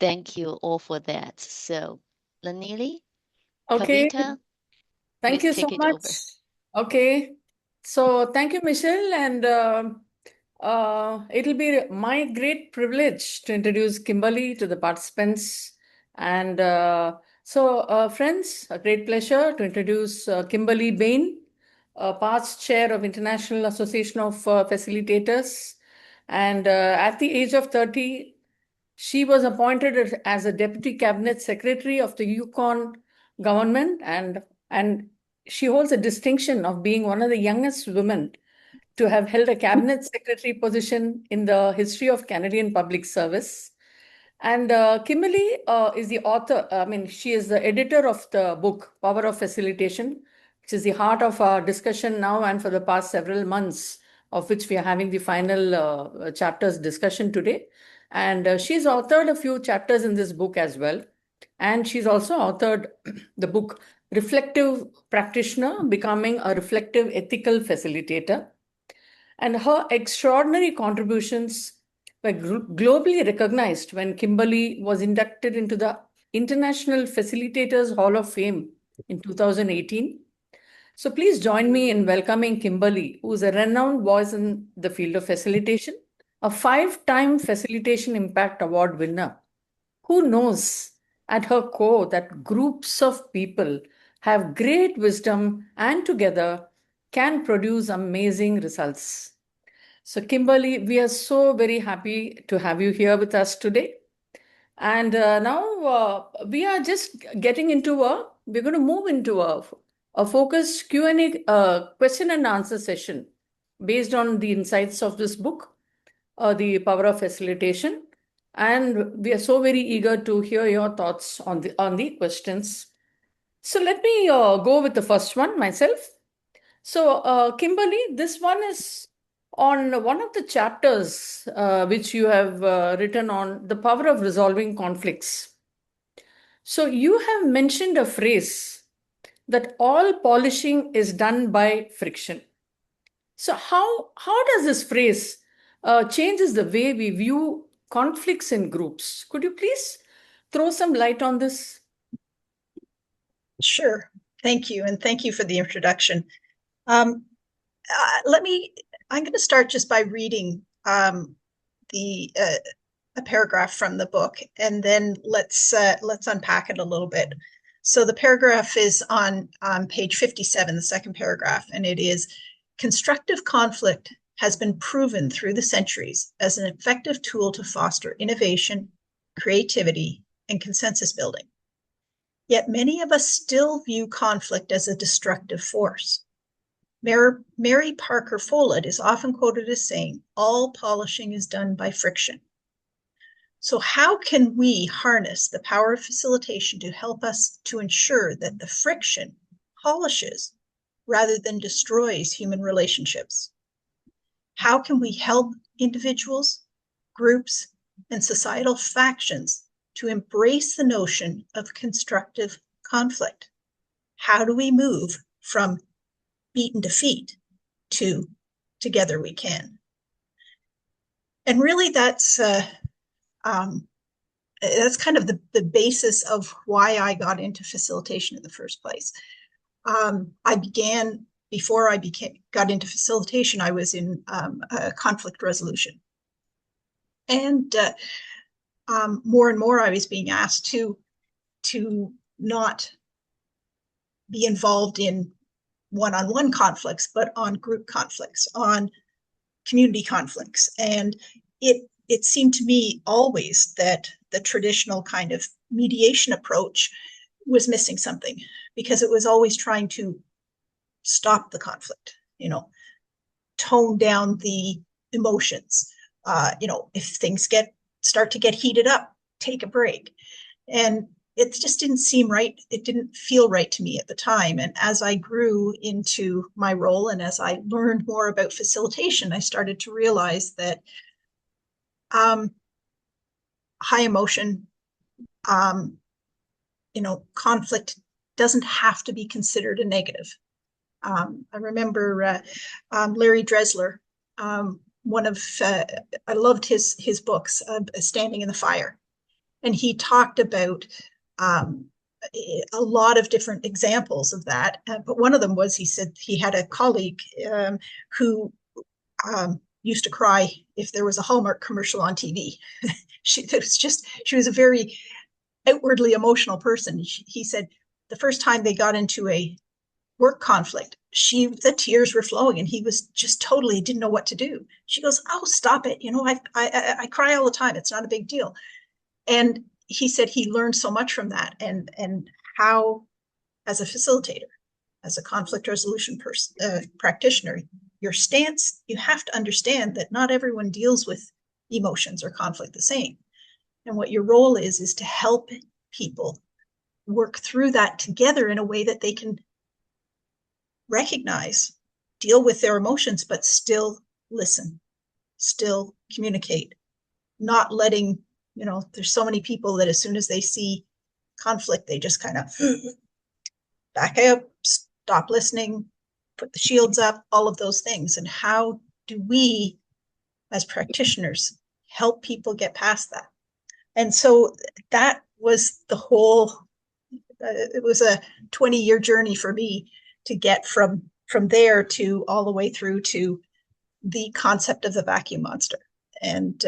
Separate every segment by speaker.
Speaker 1: Thank you all for that. So, Lanili,
Speaker 2: Okay,
Speaker 1: Kavitha,
Speaker 2: thank
Speaker 1: please
Speaker 2: you so
Speaker 1: take it
Speaker 2: much.
Speaker 1: over.
Speaker 2: Okay, so thank you, Michelle, and it'll be my great privilege to introduce Kimberly to the participants. And friends, a great pleasure to introduce Kimberly Bain, past chair of International Association of Facilitators. And at the age of 30, she was appointed as a deputy cabinet secretary of the Yukon government, and she holds a distinction of being one of the youngest women to have held a cabinet secretary position in the history of Canadian public service. And Kimberly is the author, she is the editor of the book Power of Facilitation, which is the heart of our discussion now and for the past several months, of which we are having the final chapters discussion today. And she's authored a few chapters in this book as well. And she's also authored the book Reflective Practitioner, Becoming a Reflective Ethical Facilitator. And her extraordinary contributions were globally recognized when Kimberly was inducted into the International Facilitators Hall of Fame in 2018. So please join me in welcoming Kimberly, who is a renowned voice in the field of facilitation, a five-time Facilitation Impact Award winner, who knows at her core that groups of people have great wisdom and together can produce amazing results. So, Kimberly, we are so very happy to have you here with us today. And now we are just getting into we're going to move into a focused Q&A question and answer session based on the insights of this book, The Power of Facilitation. And we are so very eager to hear your thoughts on the questions. So let me go with the first one myself. So, Kimberly, this one is on one of the chapters which you have written on the power of resolving conflicts. So, you have mentioned a phrase that all polishing is done by friction. So, how does this phrase changes the way we view conflicts in groups? Could you please throw some light on this?
Speaker 3: Sure. Thank you. And thank you for the introduction. I'm going to start just by reading the a paragraph from the book, and then let's unpack it a little bit. So the paragraph is on page 57, the second paragraph, and it is: constructive conflict has been proven through the centuries as an effective tool to foster innovation, creativity, and consensus building. Yet many of us still view conflict as a destructive force. Mary Parker Follett is often quoted as saying, all polishing is done by friction. So how can we harness the power of facilitation to help us to ensure that the friction polishes rather than destroys human relationships? How can we help individuals, groups, and societal factions to embrace the notion of constructive conflict? How do we move from beaten defeat to together we can? And really that's kind of the basis of why I got into facilitation in the first place. Before I got into facilitation, I was in conflict resolution. And more and more I was being asked to not be involved in one-on-one conflicts, but on group conflicts, on community conflicts. And it seemed to me always that the traditional kind of mediation approach was missing something, because it was always trying to stop the conflict, tone down the emotions. If things start to get heated up, take a break. And it just didn't seem right. It didn't feel right to me at the time. And as I grew into my role and as I learned more about facilitation, I started to realize that high emotion, conflict doesn't have to be considered a negative. I remember Larry Dresler, I loved his books, Standing in the Fire. And he talked about a lot of different examples of that. But one of them was, he said he had a colleague who used to cry if there was a Hallmark commercial on TV. She was a very outwardly emotional person. He said the first time they got into a work conflict, the tears were flowing, and he was just totally didn't know what to do. She goes, "Oh, stop it! You know, I cry all the time. It's not a big deal." And he said he learned so much from that, and how, as a facilitator, as a conflict resolution practitioner, your stance, you have to understand that not everyone deals with emotions or conflict the same. And what your role is to help people work through that together in a way that they can recognize, deal with their emotions, but still listen, still communicate, not letting, there's so many people that as soon as they see conflict, they just kind of back up, stop listening, put the shields up, all of those things. And how do we, as practitioners, help people get past that? And so that was the whole, it was a 20-year journey for me to get from there to all the way through to the concept of the vacuum monster. And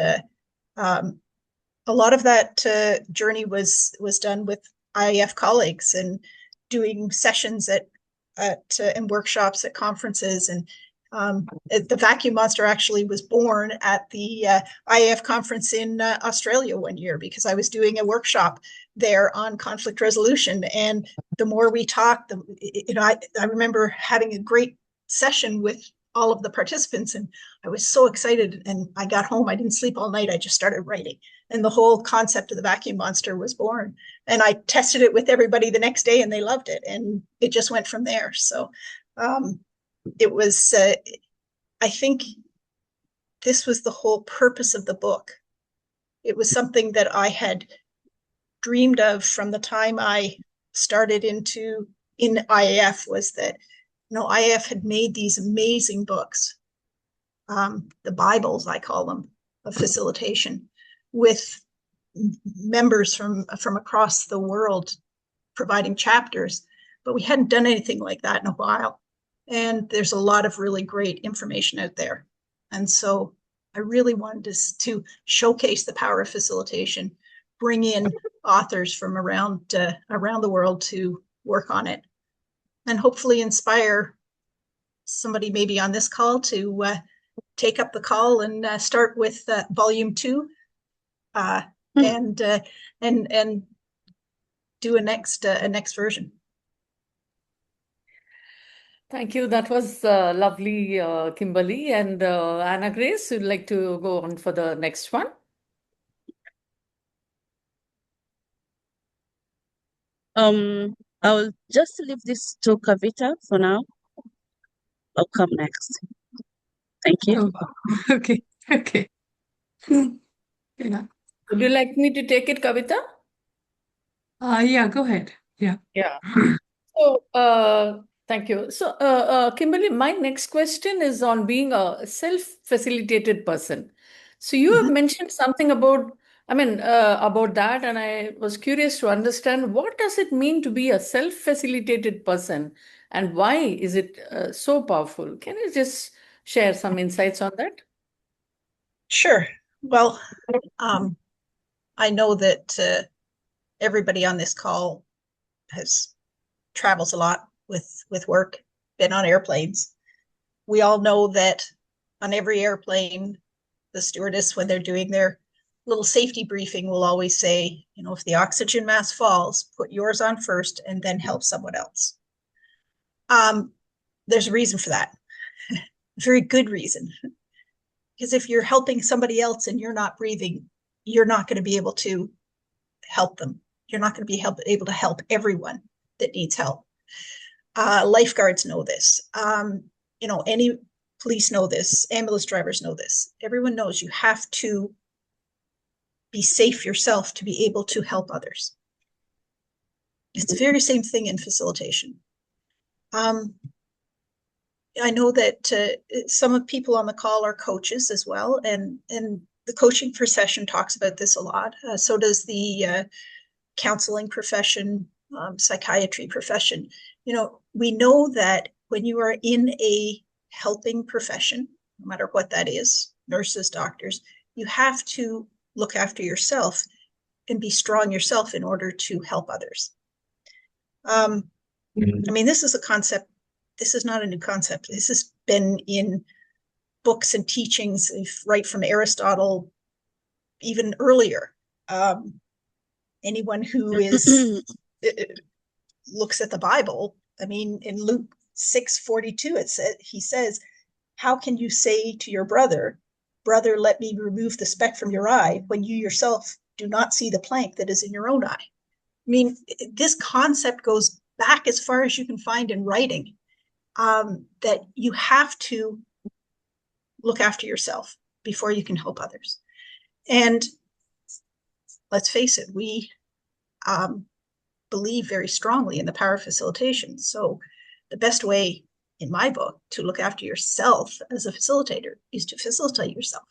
Speaker 3: a lot of that journey was done with IAF colleagues and doing sessions and workshops at conferences. And the vacuum monster actually was born at the IAF conference in Australia one year, because I was doing a workshop there on conflict resolution. And the more we talked, I remember having a great session with all of the participants, and I was so excited. And I got home, I didn't sleep all night. I just started writing, and the whole concept of the vacuum monster was born. And I tested it with everybody the next day, and they loved it, and it just went from there. So it was, I think this was the whole purpose of the book. It was something that I had dreamed of from the time I started in IAF, was that, IAF had made these amazing books, the Bibles, I call them, of facilitation, with members from across the world providing chapters, but we hadn't done anything like that in a while. And there's a lot of really great information out there. And so I really wanted to showcase the power of facilitation, bring in authors from around the world to work on it, and hopefully inspire somebody maybe on this call to take up the call and start with volume 2 and do a next version.
Speaker 2: Thank you. That was lovely, Kimberly. And Annagrace, you'd like to go on for the next one?
Speaker 4: I'll just leave this to Kavitha for now. I'll come next. Thank you.
Speaker 5: Oh, okay. Yeah.
Speaker 2: Would you like me to take it, Kavitha?
Speaker 5: Yeah, go ahead. Yeah.
Speaker 2: So, thank you. So, Kimberly, my next question is on being a self-facilitated person. So you have mentioned something about that, and I was curious to understand, what does it mean to be a self-facilitated person, and why is it so powerful? Can you just share some insights on that?
Speaker 3: Sure. Well, I know that everybody on this call travels a lot with work, been on airplanes. We all know that on every airplane, the stewardess, when they're doing their little safety briefing, will always say, if the oxygen mask falls, put yours on first and then help someone else. There's a reason for that, a very good reason. Because if you're helping somebody else and you're not breathing, you're not going to be able to help them. You're not going to be able to help everyone that needs help. Lifeguards know this. Any police know this. Ambulance drivers know this. Everyone knows you have to be safe yourself to be able to help others. It's the very same thing in facilitation. I know that some of people on the call are coaches as well, and the coaching profession talks about this a lot. So does the counseling profession, psychiatry profession. We know that when you are in a helping profession, no matter what that is, nurses, doctors, you have to look after yourself and be strong yourself in order to help others. I mean, this is a concept. This is not a new concept. This has been in books and teachings right from Aristotle, even earlier. Anyone who is looks at the Bible, I mean, in Luke 6:42, he says, "How can you say to your brother, let me remove the speck from your eye, when you yourself do not see the plank that is in your own eye?" I mean, this concept goes back as far as you can find in writing, that you have to look after yourself before you can help others. And let's face it, we believe very strongly in the power of facilitation. So the best way, in my book, to look after yourself as a facilitator is to facilitate yourself.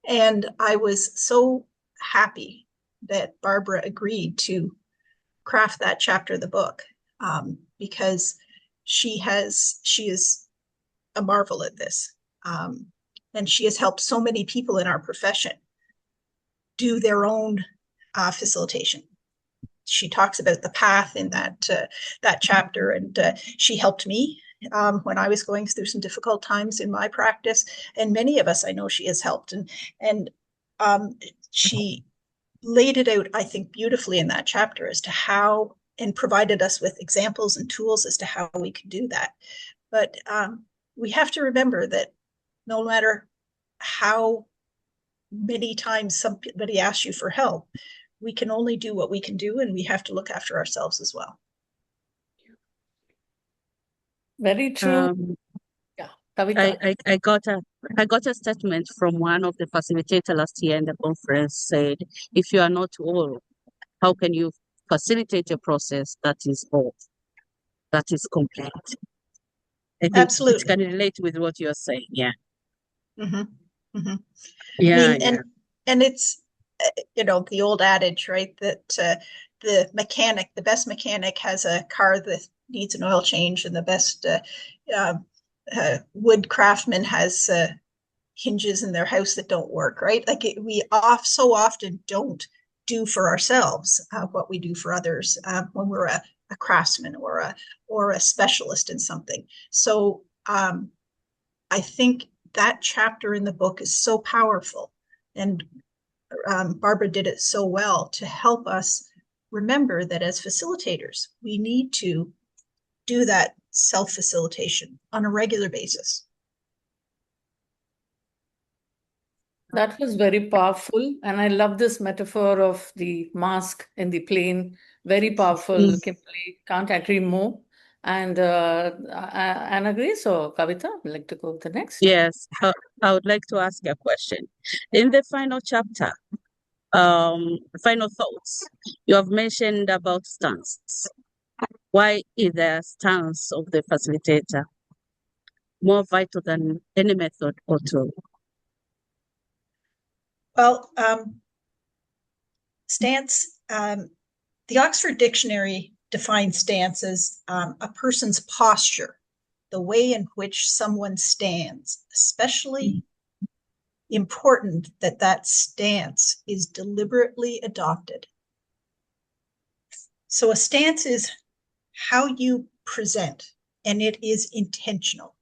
Speaker 3: And I was so happy that Barbara agreed to craft that chapter of the book, because she is a marvel at this. And she has helped so many people in our profession do their own facilitation. She talks about the path in that chapter, and she helped me when I was going through some difficult times in my practice, and many of us I know she has helped, and she laid it out, I think, beautifully in that chapter as to how, and provided us with examples and tools as to how we could do that. But we have to remember that no matter how many times somebody asks you for help, we can only do what we can do, and we have to look after ourselves as well.
Speaker 2: Very true. Yeah, Kavitha.
Speaker 4: I got a statement from one of the facilitators last year in the conference, said, if you are not whole, how can you facilitate a process that is whole, that is complete? I think
Speaker 3: Absolutely.
Speaker 4: it can relate with what you're saying. Yeah.
Speaker 3: Mm-hmm. Mm-hmm.
Speaker 4: Yeah.
Speaker 3: I mean, and it's, the old adage, right, that the best mechanic has a car that needs an oil change, and the best wood craftsman has hinges in their house that don't work, right? Like we so often don't do for ourselves what we do for others when we're a craftsman or a specialist in something. So I think that chapter in the book is so powerful, and Barbara did it so well to help us remember that as facilitators, we need to do that self-facilitation on a regular basis.
Speaker 2: That was very powerful. And I love this metaphor of the mask in the plane. Very powerful, Kimberly. Can't agree more. And Annagrace or Kavitha, would like to go to the next?
Speaker 4: Yes, I would like to ask a question. In the final chapter, final thoughts, you have mentioned about stance. Why is the stance of the facilitator more vital than any method or tool?
Speaker 3: Well, stance, the Oxford Dictionary defines stance as a person's posture, the way in which someone stands, especially important that stance is deliberately adopted. So a stance is how you present, and it is intentional.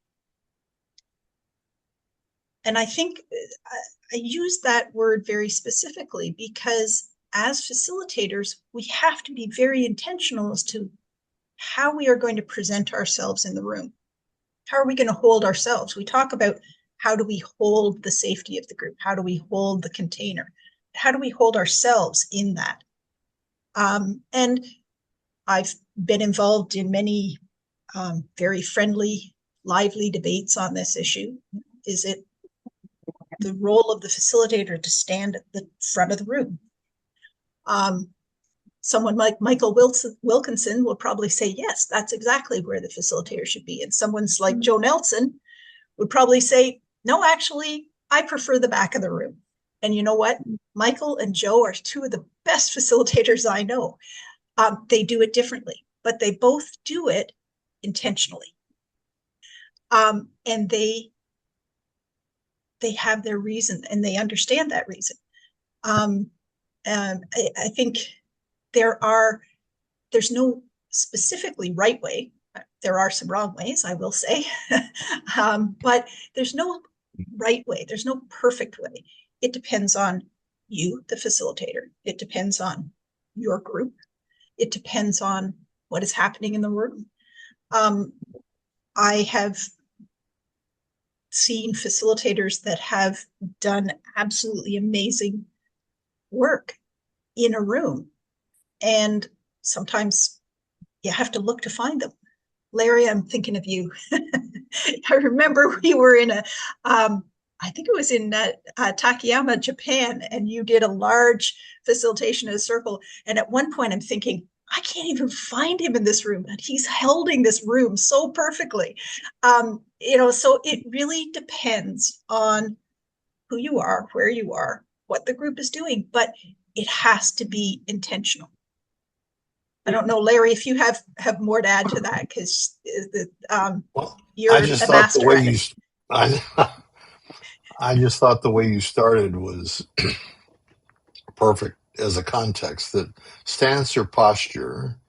Speaker 3: And I think I use that word very specifically because as facilitators, we have to be very intentional as to how we are going to present ourselves in the room. How are we going to hold ourselves? We talk about how do we hold the safety of the group? How do we hold the container? How do we hold ourselves in that? And I've been involved in many very friendly, lively debates on this issue. Is it the role of the facilitator to stand at the front of the room? Someone like Michael Wilkinson will probably say, yes, that's exactly where the facilitator should be. And someone's like Joe Nelson would probably say, no, actually, I prefer the back of the room. And you know what? Michael and Joe are two of the best facilitators I know. They do it differently, but they both do it intentionally. And they have their reason, and they understand that reason. And I think there's no specifically right way. There are some wrong ways, I will say, but there's no right way. There's no perfect way. It depends on you, the facilitator. It depends on your group. It depends on what is happening in the room. I have seen facilitators that have done absolutely amazing work in a room, and sometimes you have to look to find them. Larry, I'm thinking of you. I remember we were in I think it was in Takayama, Japan, and you did a large facilitation in a circle. And at one point I'm thinking, I can't even find him in this room, but he's holding this room so perfectly. So it really depends on who you are, where you are, what the group is doing, but it has to be intentional. I don't know, Larry, if you have more to add to that, because you're
Speaker 6: I just
Speaker 3: a
Speaker 6: thought the
Speaker 3: master
Speaker 6: way
Speaker 3: at
Speaker 6: you,
Speaker 3: it.
Speaker 6: I just thought the way you started was perfect as a context. That stance or posture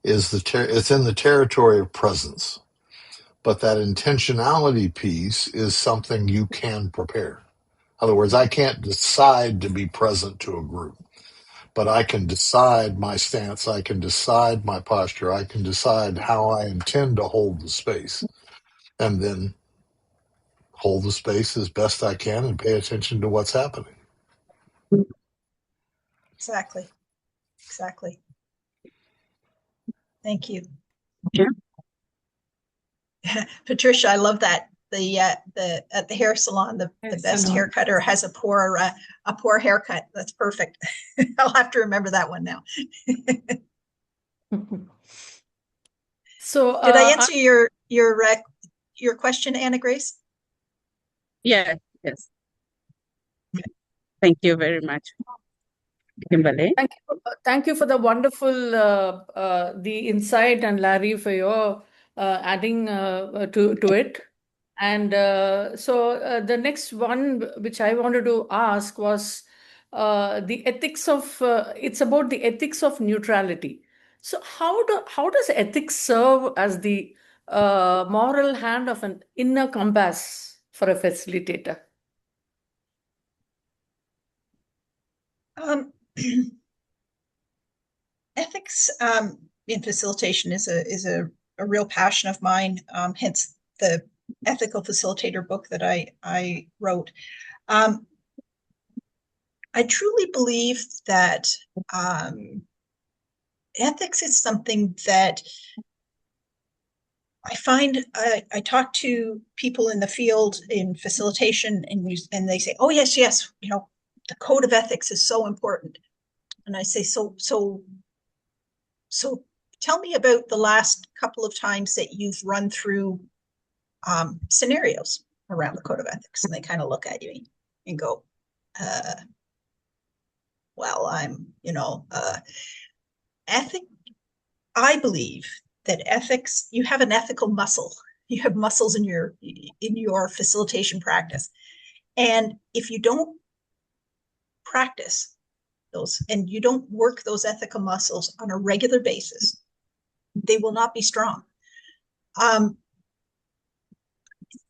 Speaker 6: is it's in the territory of presence, but that intentionality piece is something you can prepare. In other words, I can't decide to be present to a group, but I can decide my stance. I can decide my posture. I can decide how I intend to hold the space, and then hold the space as best I can and pay attention to what's happening.
Speaker 3: Exactly. Thank you.
Speaker 4: Yeah.
Speaker 3: Patricia, I love that. At the hair salon, the best haircutter has a poor haircut. That's perfect. I'll have to remember that one now.
Speaker 2: So
Speaker 3: did I answer your question, Annagrace?
Speaker 4: Yeah, yes. Thank you very much, Kimberly.
Speaker 2: Thank you for the wonderful the insight, and Larry for your adding to it. And so the next one which I wanted to ask was the ethics of it's about the ethics of neutrality. So how does ethics serve as the moral hand of an inner compass for a facilitator?
Speaker 3: Ethics in facilitation is a real passion of mine. Hence the ethical facilitator book that I wrote. I truly believe that ethics is something that I find I talk to people in the field in facilitation, and they say, "Oh yes, the code of ethics is so important." And I say, so tell me about the last couple of times that you've run through scenarios around the code of ethics. And they kind of look at you and go, well, I believe that ethics, you have an ethical muscle. You have muscles in your facilitation practice. And if you don't practice those and you don't work those ethical muscles on a regular basis, they will not be strong.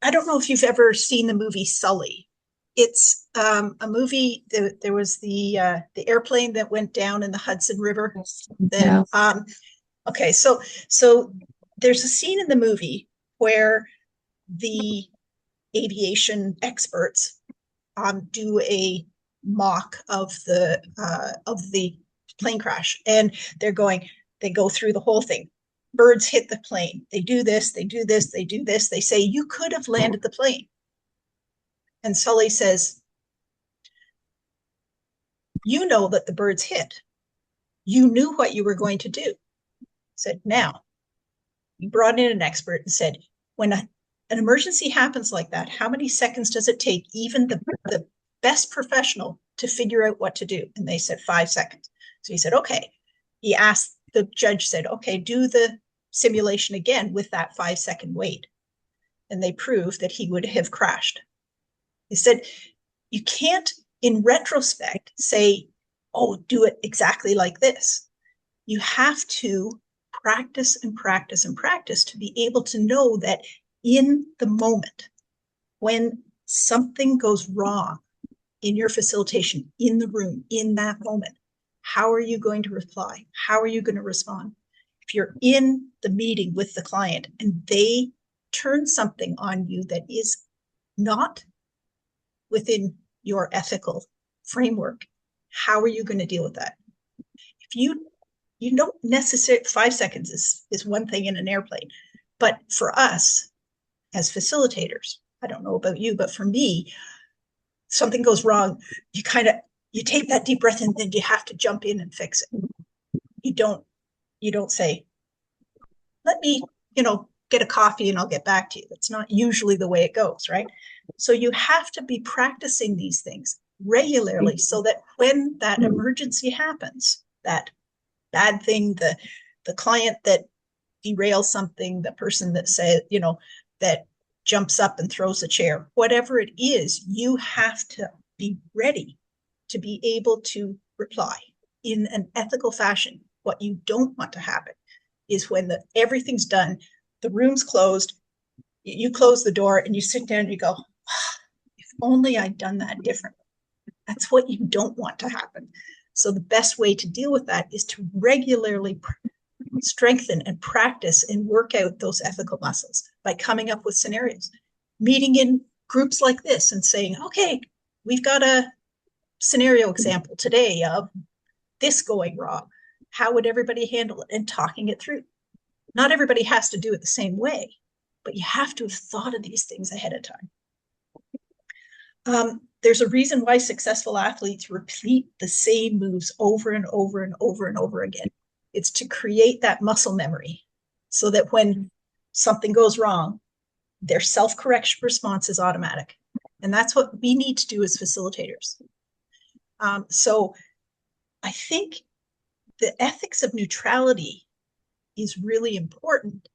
Speaker 3: I don't know if you've ever seen the movie Sully. It's a movie. There was the airplane that went down in the Hudson River. Okay, so there's a scene in the movie where the aviation experts do a mock of the plane crash, and they go through the whole thing. Birds hit the plane. They do this, they do this, they do this. They say, you could have landed the plane. And Sully says, you know that the birds hit. You knew what you were going to do. Said, now, you brought in an expert and said, when an emergency happens like that, how many seconds does it take even the best professional to figure out what to do. And they said 5 seconds. So he said, okay. The judge said, okay, do the simulation again with that 5-second wait. And they proved that he would have crashed. He said, you can't, in retrospect, say, oh, do it exactly like this. You have to practice and practice and practice to be able to know that in the moment, when something goes wrong in your facilitation, in the room, in that moment, how are you going to reply? How are you going to respond? If you're in the meeting with the client and they turn something on you that is not within your ethical framework, how are you going to deal with that? If you don't necessarily, 5 seconds is one thing in an airplane, but for us as facilitators, I don't know about you, but for me, something goes wrong, you take that deep breath and then you have to jump in and fix it. You don't say, let me, get a coffee and I'll get back to you. That's not usually the way it goes, right? So you have to be practicing these things regularly so that when that emergency happens, that bad thing, the client that derails something, the person that says, that jumps up and throws a chair, whatever it is, you have to be ready to be able to reply in an ethical fashion. What you don't want to happen is when everything's done, the room's closed, you close the door and you sit down and you go, if only I'd done that differently. That's what you don't want to happen. So the best way to deal with that is to regularly strengthen and practice and work out those ethical muscles by coming up with scenarios, meeting in groups like this and saying, okay, we've got a scenario example today of this going wrong. How would everybody handle it? And talking it through. Not everybody has to do it the same way, but you have to have thought of these things ahead of time. There's a reason why successful athletes repeat the same moves over and over and over and over again. It's to create that muscle memory so that when something goes wrong, their self-correction response is automatic. And that's what we need to do as facilitators. So I think the ethics of neutrality is really important.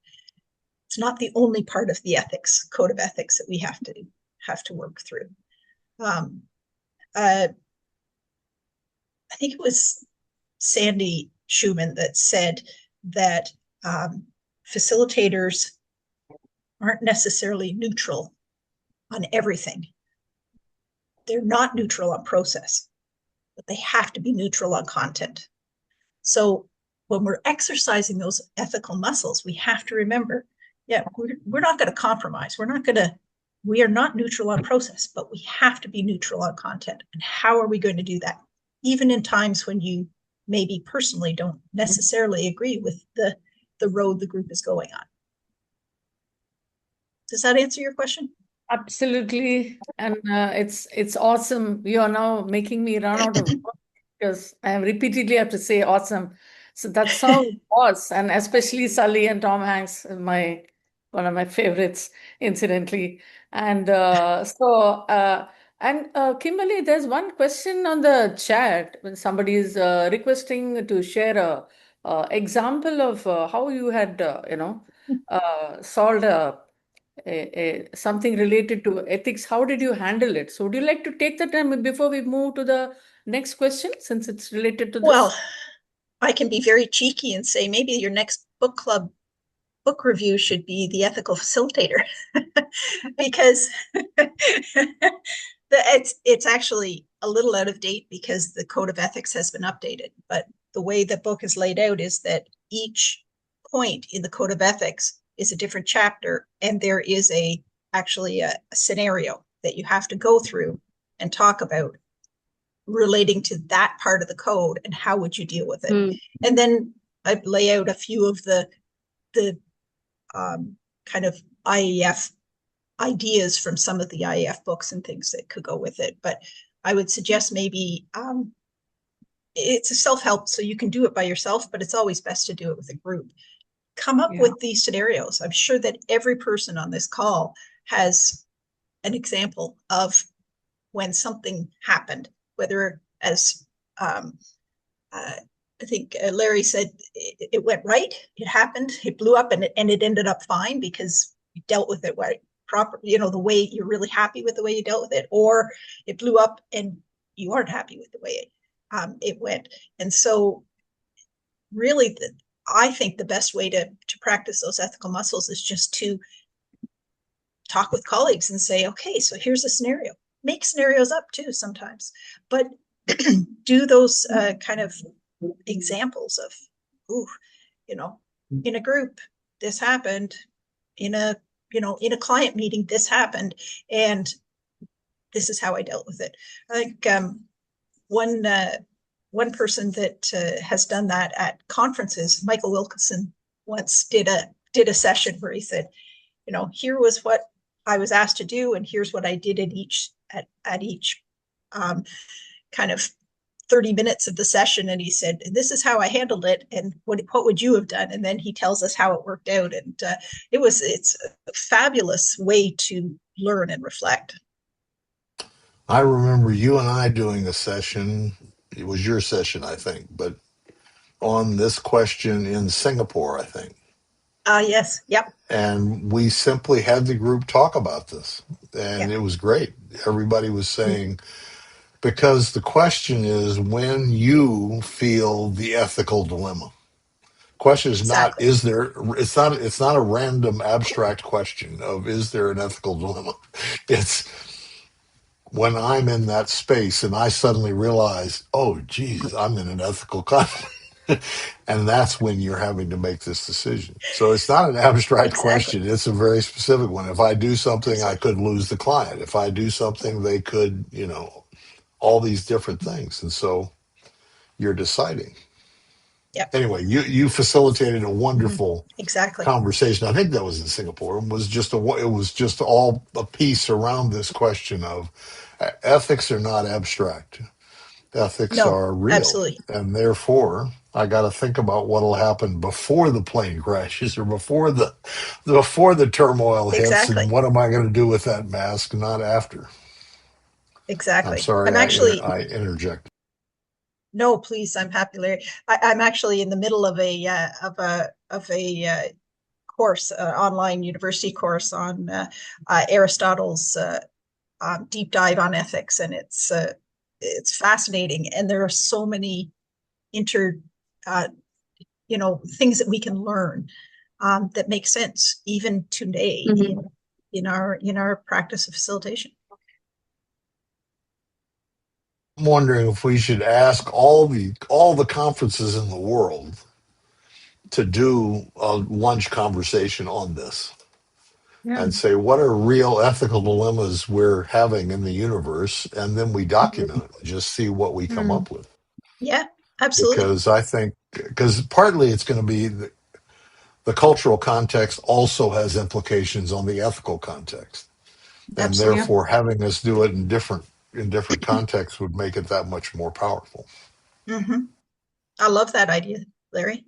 Speaker 3: It's not the only part of the code of ethics that we have to work through. I think it was Sandy Schumann that said that facilitators aren't necessarily neutral on everything. They're not neutral on process, but they have to be neutral on content. So when we're exercising those ethical muscles, we have to remember, we're not going to compromise. We are not neutral on process, but we have to be neutral on content. And how are we going to do that? Even in times when you maybe personally don't necessarily agree with the road the group is going on. Does that answer your question?
Speaker 2: Absolutely. And it's awesome. You are now making me run out of words because I repeatedly have to say awesome. So that song was, and especially Sully and Tom Hanks, one of my favorites, incidentally. And Kimberly, there's one question on the chat when somebody is requesting to share a example of how you had, solved something related to ethics. How did you handle it? So would you like to take the time before we move to the next question, since it's related to this?
Speaker 3: Well, I can be very cheeky and say maybe your next book club book review should be The Ethical Facilitator, because it's actually a little out of date because the Code of Ethics has been updated. But the way the book is laid out is that each point in the Code of Ethics is a different chapter, and there is actually a scenario that you have to go through and talk about relating to that part of the code and how would you deal with it. And then I lay out a few of the kind of IAF ideas from some of the IAF books and things that could go with it. But I would suggest maybe it's a self-help, so you can do it by yourself, but it's always best to do it with a group. Come up with these scenarios. I'm sure that every person on this call has an example of when something happened, whether, as I think Larry said, it went right, it happened, it blew up, and it ended up fine because you dealt with it proper, the way you're really happy with the way you dealt with it, or it blew up and you aren't happy with the way it went. And so really, I think the best way to practice those ethical muscles is just to talk with colleagues and say, okay, so here's a scenario. Make scenarios up too sometimes, but do those kind of examples of, in a group, this happened, in a client meeting, this happened, and this is how I dealt with it. I think one person that has done that at conferences, Michael Wilkinson, once did a session where he said, here was what I was asked to do, and here's what I did at each kind of 30 minutes of the session. And he said, this is how I handled it, and what would you have done? And then he tells us how it worked out. And it's a fabulous way to learn and reflect.
Speaker 6: I remember you and I doing a session. It was your session, I think, but on this question in Singapore, I think.
Speaker 3: Yes. Yep.
Speaker 6: And we simply had the group talk about this, and It was great. Everybody was saying, because the question is when you feel the ethical dilemma. Question is
Speaker 3: Exactly.
Speaker 6: it's not a random abstract question of is there an ethical dilemma? It's when I'm in that space and I suddenly realize, oh, geez, I'm in an ethical conflict. And that's when you're having to make this decision. So it's not an abstract question. It's a very specific one. If I do something, I could lose the client. If I do something, they could, all these different things. And so you're deciding.
Speaker 3: Yep.
Speaker 6: Anyway, you facilitated a wonderful
Speaker 3: exactly
Speaker 6: conversation. I think that was in Singapore. It was just all a piece around this question of ethics are not abstract. Ethics are real.
Speaker 3: Absolutely.
Speaker 6: And therefore, I got to think about what'll happen before the plane crashes or before the turmoil hits, and what am I going to do with that mask, not after.
Speaker 3: Exactly.
Speaker 6: I'm sorry, I interjected.
Speaker 3: No, please. I'm happy, Larry. I'm actually in the middle of a course, online university course on Aristotle's deep dive on ethics, and it's fascinating. And there are so many things that we can learn that make sense even today in our practice of facilitation.
Speaker 6: I'm wondering if we should ask all the conferences in the world to do a lunch conversation on this and say, what are real ethical dilemmas we're having in the universe? And then we document it, just see what we come up with.
Speaker 3: Yeah, absolutely.
Speaker 6: Because partly it's going to be the cultural context also has implications on the ethical context. And therefore having us do it in different contexts would make it that much more powerful.
Speaker 3: Mm-hmm. I love that idea, Larry.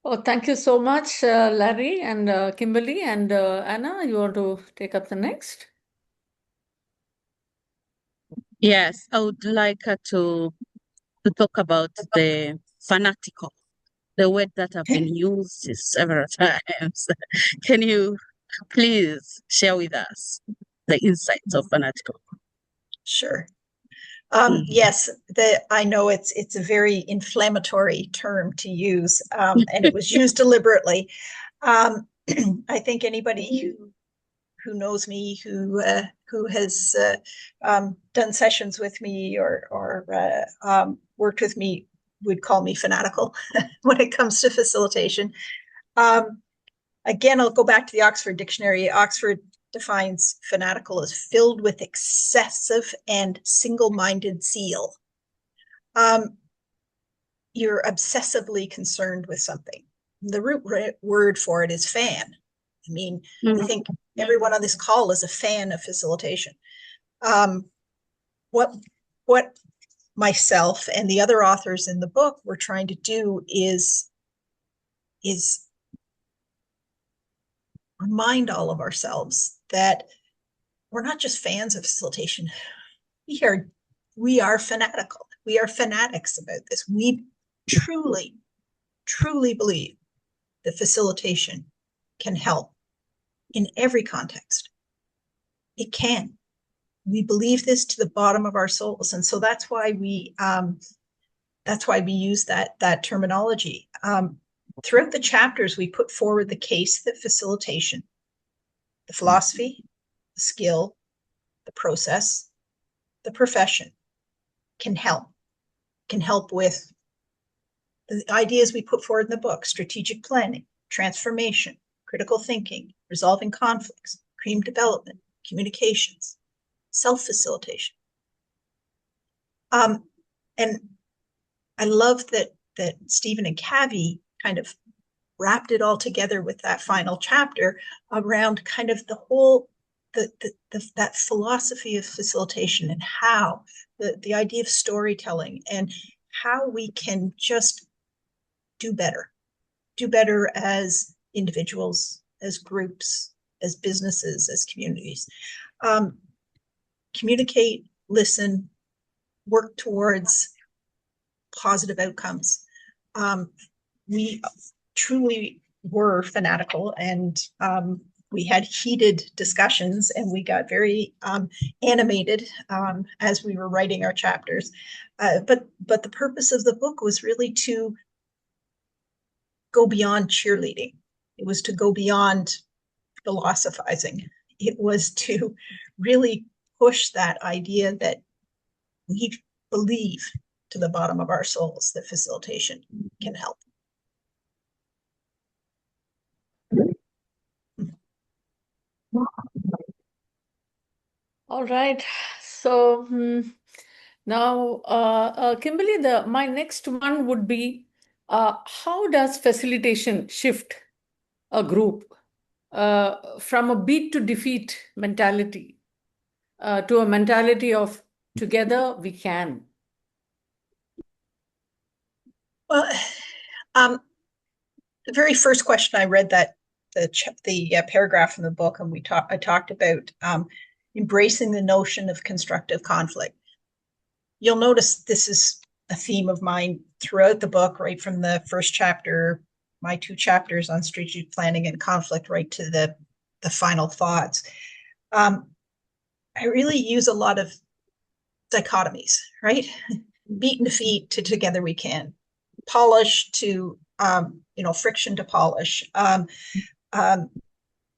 Speaker 2: Oh, thank you so much, Larry and Kimberly. And Anna, you want to take up the next?
Speaker 4: Yes, I would like to talk about the fanatical, the word that have been used several times. Can you please share with us the insights of fanatical?
Speaker 3: Sure. Yes, I know it's a very inflammatory term to use, and it was used deliberately. I think anybody who knows me, who has done sessions with me or worked with me would call me fanatical when it comes to facilitation. Again, I'll go back to the Oxford Dictionary. Oxford defines fanatical as filled with excessive and single-minded zeal. You're obsessively concerned with something. The root word for it is fan. I mean, I think everyone on this call is a fan of facilitation. What myself and the other authors in the book were trying to do is remind all of ourselves that we're not just fans of facilitation. We are fanatical. We are fanatics about this. We truly, truly believe that facilitation can help in every context. It can. We believe this to the bottom of our souls, and so that's why we use that terminology. Throughout the chapters, we put forward the case that facilitation, the philosophy, the skill, the process, the profession can help with the ideas we put forward in the book: strategic planning, transformation, critical thinking, resolving conflicts, team development, communications, self-facilitation. And I love that Stephen and Kavi kind of wrapped it all together with that final chapter around kind of the whole that philosophy of facilitation, and how the idea of storytelling, and how we can just do better as individuals, as groups, as businesses, as communities. Communicate, listen, work towards positive outcomes. We truly were fanatical, and we had heated discussions, and we got very animated as we were writing our chapters. But the purpose of the book was really to go beyond cheerleading. It was to go beyond philosophizing. It was to really push that idea that we believe to the bottom of our souls that facilitation can help.
Speaker 2: All right. So now, Kimberly, my next one would be, how does facilitation shift a group from a beat to defeat mentality to a mentality of together we can?
Speaker 3: Well, the very first question I read the paragraph in the book, and I talked about embracing the notion of constructive conflict. You'll notice this is a theme of mine throughout the book, right from the first chapter, my 2 chapters on strategic planning and conflict, right to the final thoughts. I really use a lot of dichotomies, right? Beat and defeat to together we can. Polish to friction to polish.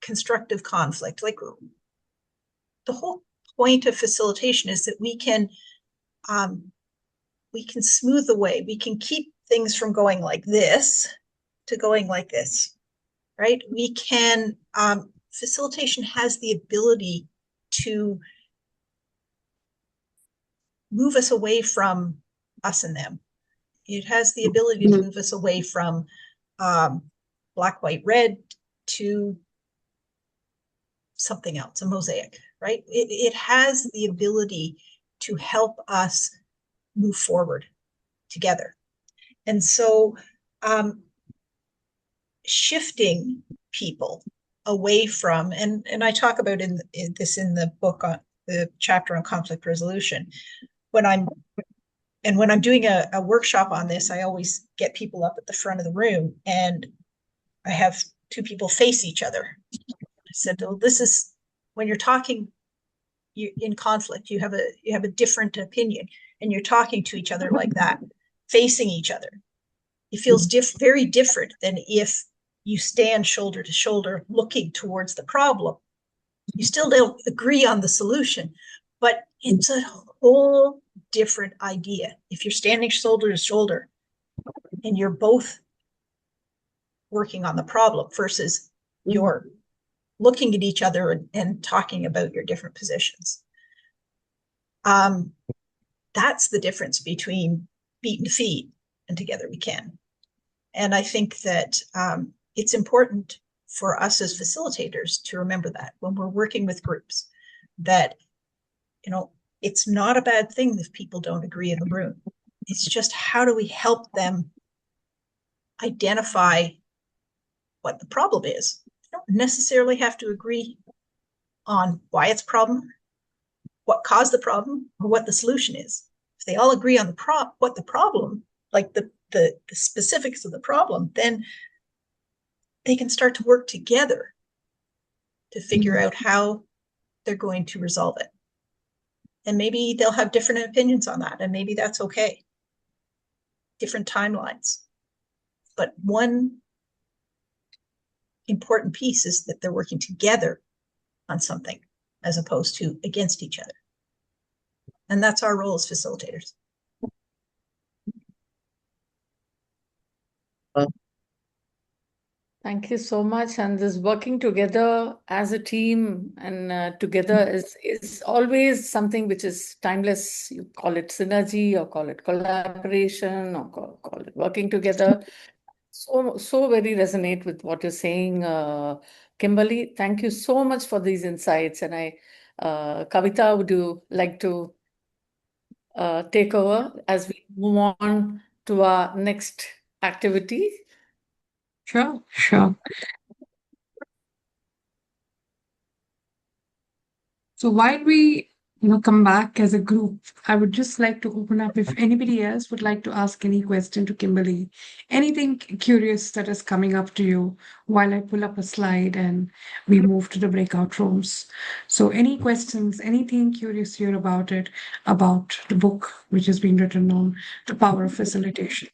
Speaker 3: Constructive conflict. Like, the whole point of facilitation is that we can smooth the way. We can keep things from going like this to going like this, right? We can, facilitation has the ability to move us away from us and them. It has the ability to move us away from black, white, red to something else, a mosaic, right? It has the ability to help us move forward together. And so shifting people away from, and I talk about this in the book, on the chapter on conflict resolution. When I'm doing a workshop on this, I always get people up at the front of the room, and I have 2 people face each other. I said, "Oh, this is when you're talking in conflict, you have a different opinion, and you're talking to each other like that, facing each other. It feels very different than if you stand shoulder to shoulder looking towards the problem. You still don't agree on the solution, but it's a whole different idea. If you're standing shoulder to shoulder and you're both working on the problem versus you're looking at each other and talking about your different positions. That's the difference between beat and defeat and together we can. And I think that it's important for us as facilitators to remember that when we're working with groups, that, it's not a bad thing if people don't agree in the room. It's just, how do we help them identify what the problem is? You don't necessarily have to agree on why it's a problem. what caused the problem or what the solution is. If they all agree on what the problem, like the specifics of the problem, then they can start to work together to figure out how they're going to resolve it. And maybe they'll have different opinions on that, and maybe that's okay. Different timelines. But one important piece is that they're working together on something as opposed to against each other. And that's our role as facilitators.
Speaker 2: Thank you so much. And this working together as a team and together is always something which is timeless. You call it synergy or call it collaboration or call it working together. So very resonate with what you're saying, Kimberly. Thank you so much for these insights. And Kavitha, would you like to take over as we move on to our next activity?
Speaker 5: Sure, sure. So while we come back as a group, I would just like to open up if anybody else would like to ask any question to Kimberly, anything curious that is coming up to you while I pull up a slide and we move to the breakout rooms. So any questions, anything curious here about it, about the book which has been written on the power of facilitation.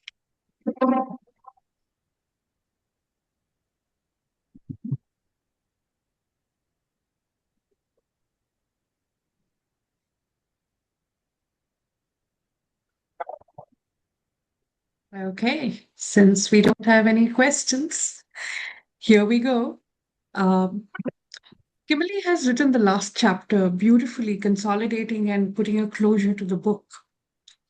Speaker 5: Okay, since we don't have any questions, here we go. Kimberly has written the last chapter beautifully, consolidating and putting a closure to the book.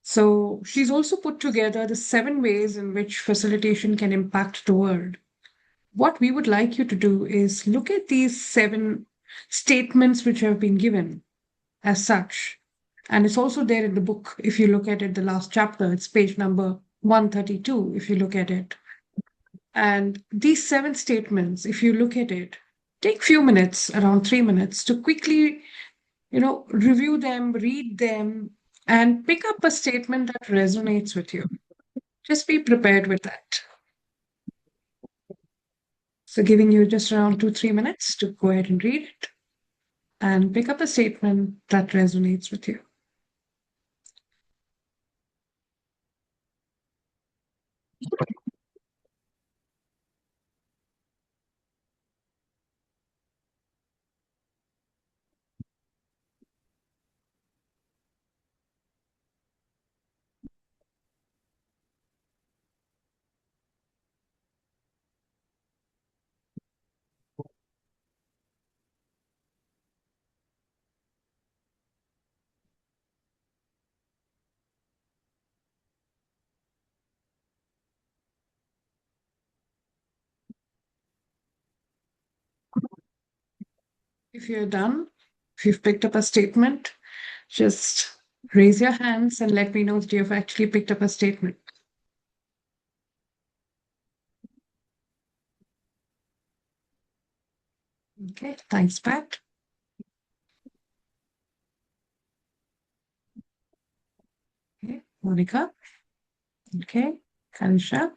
Speaker 5: So she's also put together the 7 ways in which facilitation can impact the world. What we would like you to do is look at these 7 statements which have been given as such. And it's also there in the book. If you look at it, the last chapter, it's page number 132, if you look at it. And these 7 statements, if you look at it, take few minutes, around 3 minutes, to quickly, review them, read them, and pick up a statement that resonates with you. Just be prepared with that. So giving you just around 2-3 minutes to go ahead and read it and pick up a statement that resonates with you. If you're done, if you've picked up a statement, just raise your hands and let me know that you've actually picked up a statement. Okay, thanks, Pat. Okay, Monica. Okay, Kanisha.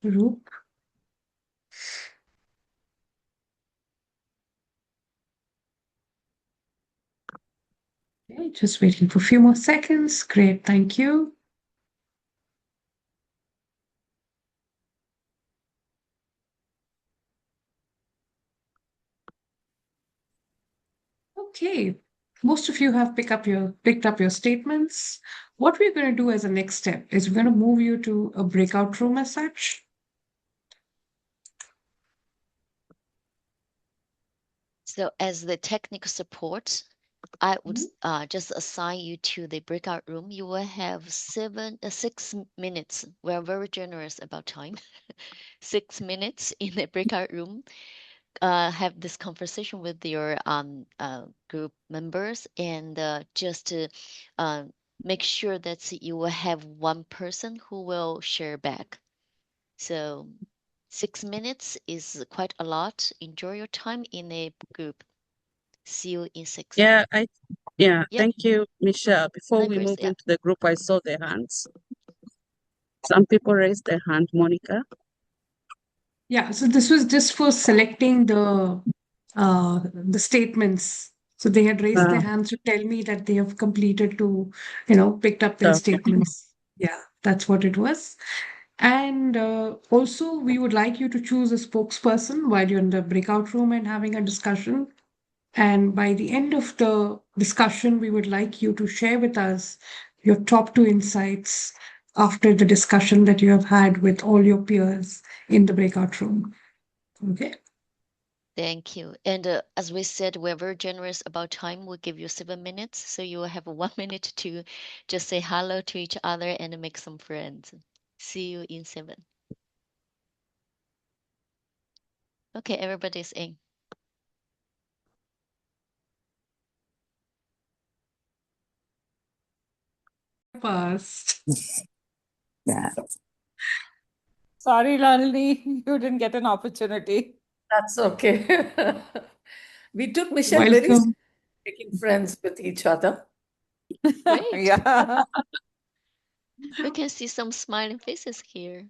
Speaker 5: Roop. Okay, just waiting for a few more seconds. Great, thank you. Okay, most of you have picked up your statements. What we're going to do as a next step is we're going to move you to a breakout room as such.
Speaker 1: So as the technical support, I would just assign you to the breakout room. You will have 6 minutes. We're very generous about time. 6 minutes in the breakout room. Have this conversation with your group members and just to make sure that you will have one person who will share back. So 6 minutes is quite a lot. Enjoy your time in a group. See you in 6.
Speaker 4: Yeah,
Speaker 1: Yep.
Speaker 4: thank you, Michelle. Before we
Speaker 1: Annagrace,
Speaker 4: move
Speaker 1: yeah.
Speaker 4: into the group, I saw their hands. Some people raised their hand, Monica.
Speaker 5: Yeah, so this was just for selecting the statements. So they had raised their hands to tell me that they have completed to, picked up their
Speaker 4: Okay.
Speaker 5: statements. Yeah, that's what it was. And also, we would like you to choose a spokesperson while you're in the breakout room and having a discussion. And by the end of the discussion, we would like you to share with us your top 2 insights after the discussion that you have had with all your peers in the breakout room. Okay.
Speaker 1: Thank you. And as we said, we're very generous about time. We'll give you 7 minutes. So you will have 1 minute to just say hello to each other and make some friends. See you in 7. Okay, everybody's in.
Speaker 5: First.
Speaker 2: Yeah. Sorry, Nalini, you didn't get an opportunity. That's okay. We took Michelle very
Speaker 5: Welcome.
Speaker 2: making friends with each other.
Speaker 1: Great.
Speaker 2: Yeah.
Speaker 1: We can see some smiling faces here.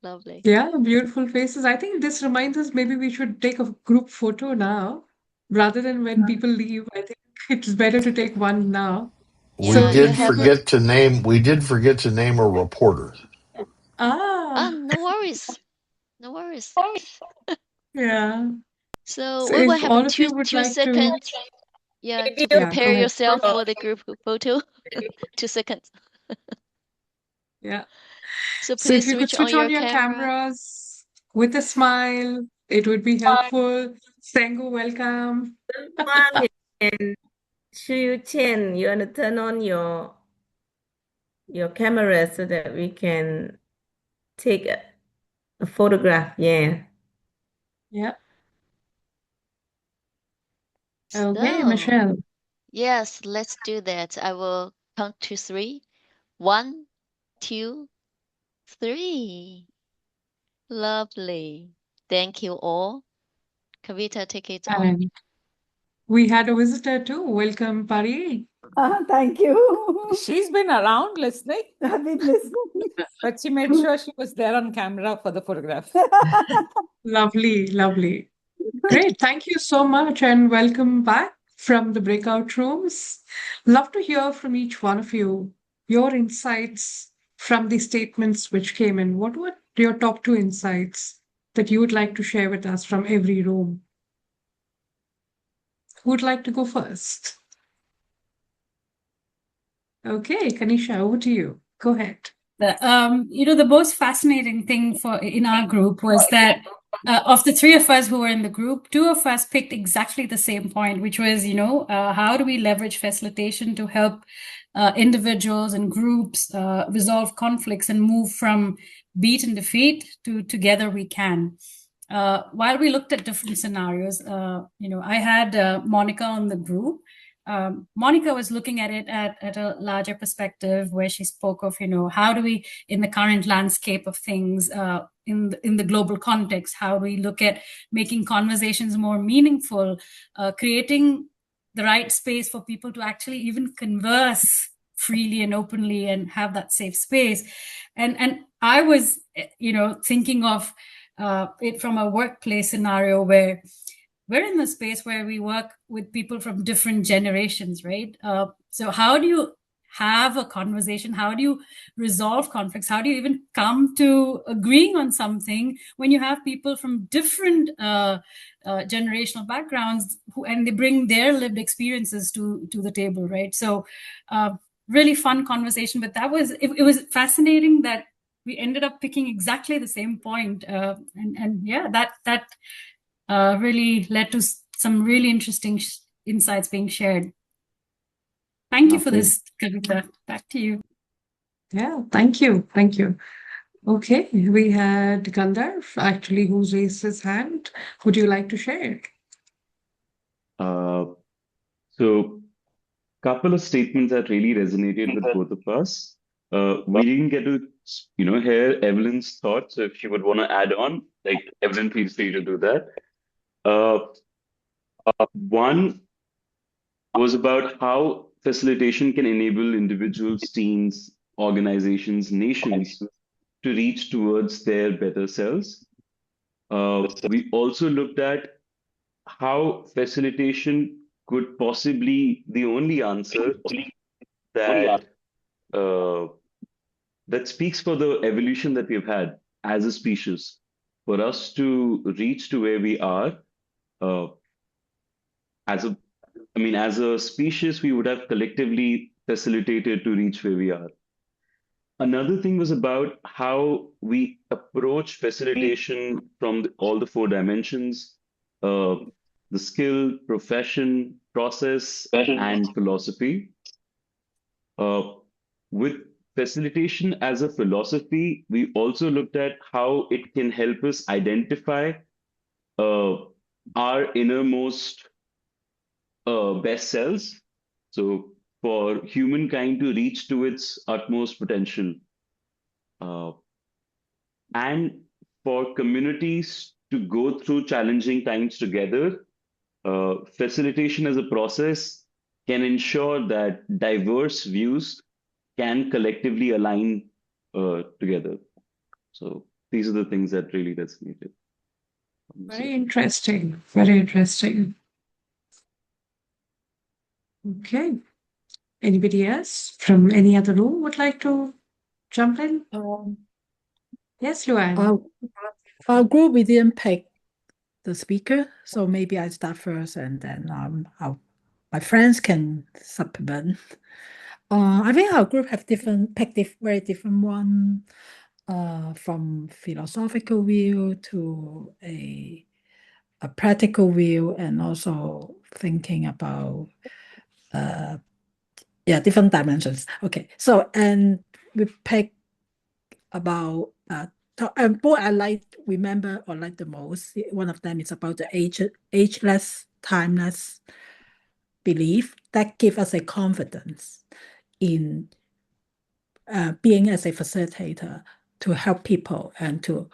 Speaker 1: Lovely.
Speaker 5: Yeah, beautiful faces. I think this reminds us maybe we should take a group photo now rather than when people leave. I think it's better to take one now.
Speaker 6: We
Speaker 1: Yeah, you
Speaker 6: did
Speaker 1: have
Speaker 6: forget to name. We did forget to name a reporter.
Speaker 1: no worries. No worries.
Speaker 5: Yeah.
Speaker 1: So
Speaker 5: So
Speaker 1: we will
Speaker 5: if
Speaker 1: have a
Speaker 5: all of you would
Speaker 1: two
Speaker 5: like to,
Speaker 1: seconds. Yeah, to
Speaker 5: yeah,
Speaker 1: prepare
Speaker 5: go ahead.
Speaker 1: yourself for the group photo. 2 seconds.
Speaker 5: Yeah.
Speaker 1: So
Speaker 5: So if
Speaker 1: please
Speaker 5: you could
Speaker 1: switch on
Speaker 5: switch on
Speaker 1: your
Speaker 5: your
Speaker 1: camera.
Speaker 5: cameras with a smile, it would be helpful. Sengu, welcome.
Speaker 7: Wang and Shu Chen, you want to turn on your camera so that we can take a photograph. Yeah.
Speaker 5: Yeah. Okay,
Speaker 1: So,
Speaker 5: Michelle.
Speaker 1: yes, let's do that. I will count to 3. 1, 2, 3. Lovely. Thank you all. Kavitha, take it on.
Speaker 5: And we had a visitor too. Welcome, Pari.
Speaker 2: Thank you. She's been around listening. I've been listening. But she made sure she was there on camera for the photograph.
Speaker 5: Lovely, lovely. Great. Thank you so much and welcome back from the breakout rooms. Love to hear from each one of you, your insights from the statements which came in. What were your top 2 insights that you would like to share with us from every room? Who would like to go first? Okay, Kanisha, over to you. Go ahead.
Speaker 8: The most fascinating thing in our group was that of the 3 of us who were in the group, 2 of us picked exactly the same point, which was, how do we leverage facilitation to help individuals and groups resolve conflicts and move from beat and defeat to together we can. While we looked at different scenarios, I had Monica on the group. Monica was looking at it at a larger perspective where she spoke of, how do we, in the current landscape of things, in the global context, how do we look at making conversations more meaningful, creating the right space for people to actually even converse freely and openly and have that safe space. And I was, thinking of it from a workplace scenario where we're in the space where we work with people from different generations, right? So how do you have a conversation? How do you resolve conflicts? How do you even come to agreeing on something when you have people from different generational backgrounds and they bring their lived experiences to the table, right? So really fun conversation, but it was fascinating that we ended up picking exactly the same point. And yeah, that really led to some really interesting insights being shared. Thank you for this, Kavitha. Back to you.
Speaker 5: Yeah, thank you. Thank you. Okay, we had Gandharv actually who's raised his hand. Would you like to share?
Speaker 9: So couple of statements that really resonated with both of us. We didn't get to, hear Evelyn's thoughts. So if she would want to add on, like Evelyn, feel free to do that. One, was about how facilitation can enable individuals, teams, organizations, nations to reach towards their better selves. We also looked at how facilitation could possibly the only answer that uh, that speaks for the evolution that we've had as a species. For us to reach to where we are, uh, as a, I mean, as a species, we would have collectively facilitated to reach where we are. Another thing was about how we approach facilitation from all the four dimensions, uh, the skill, profession, process, and philosophy. With facilitation as a philosophy, we also looked at how it can help us identify uh, our innermost best selves. So, for humankind to reach to its utmost potential, uh, and for communities to go through challenging times together, facilitation as a process can ensure that diverse views can collectively align together. So these are the things that really resonated.
Speaker 5: Very interesting. Very interesting. Okay. Anybody else from any other room would like to jump in? Yes, Luann.
Speaker 10: Our group, we didn't pick the speaker, so maybe I start first, and then my friends can supplement. I think our group have very different one, from philosophical view to a practical view, and also thinking about different dimensions. Okay, so and we pick about and both I remember or like the most. One of them is about the ageless, timeless belief that give us a confidence in being as a facilitator to help people and to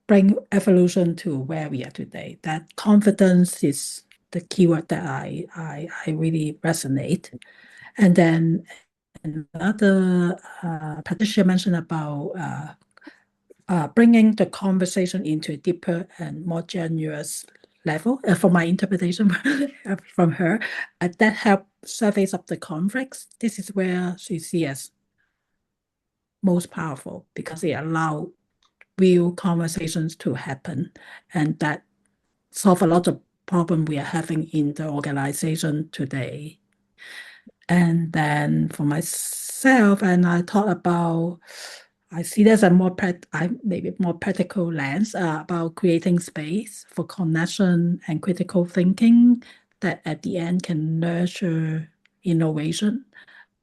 Speaker 10: bring evolution to where we are today. That confidence is the keyword that I really resonate. And then another Patricia mentioned about bringing the conversation into a deeper and more generous level. From my interpretation from her, that helped surface up the conflicts. This is where she sees as most powerful, because it allows real conversations to happen, and that solve a lot of problem we are having in the organization today. And then for myself, and I thought about, I see there's a maybe more practical lens about creating space for connection and critical thinking that at the end can nurture innovation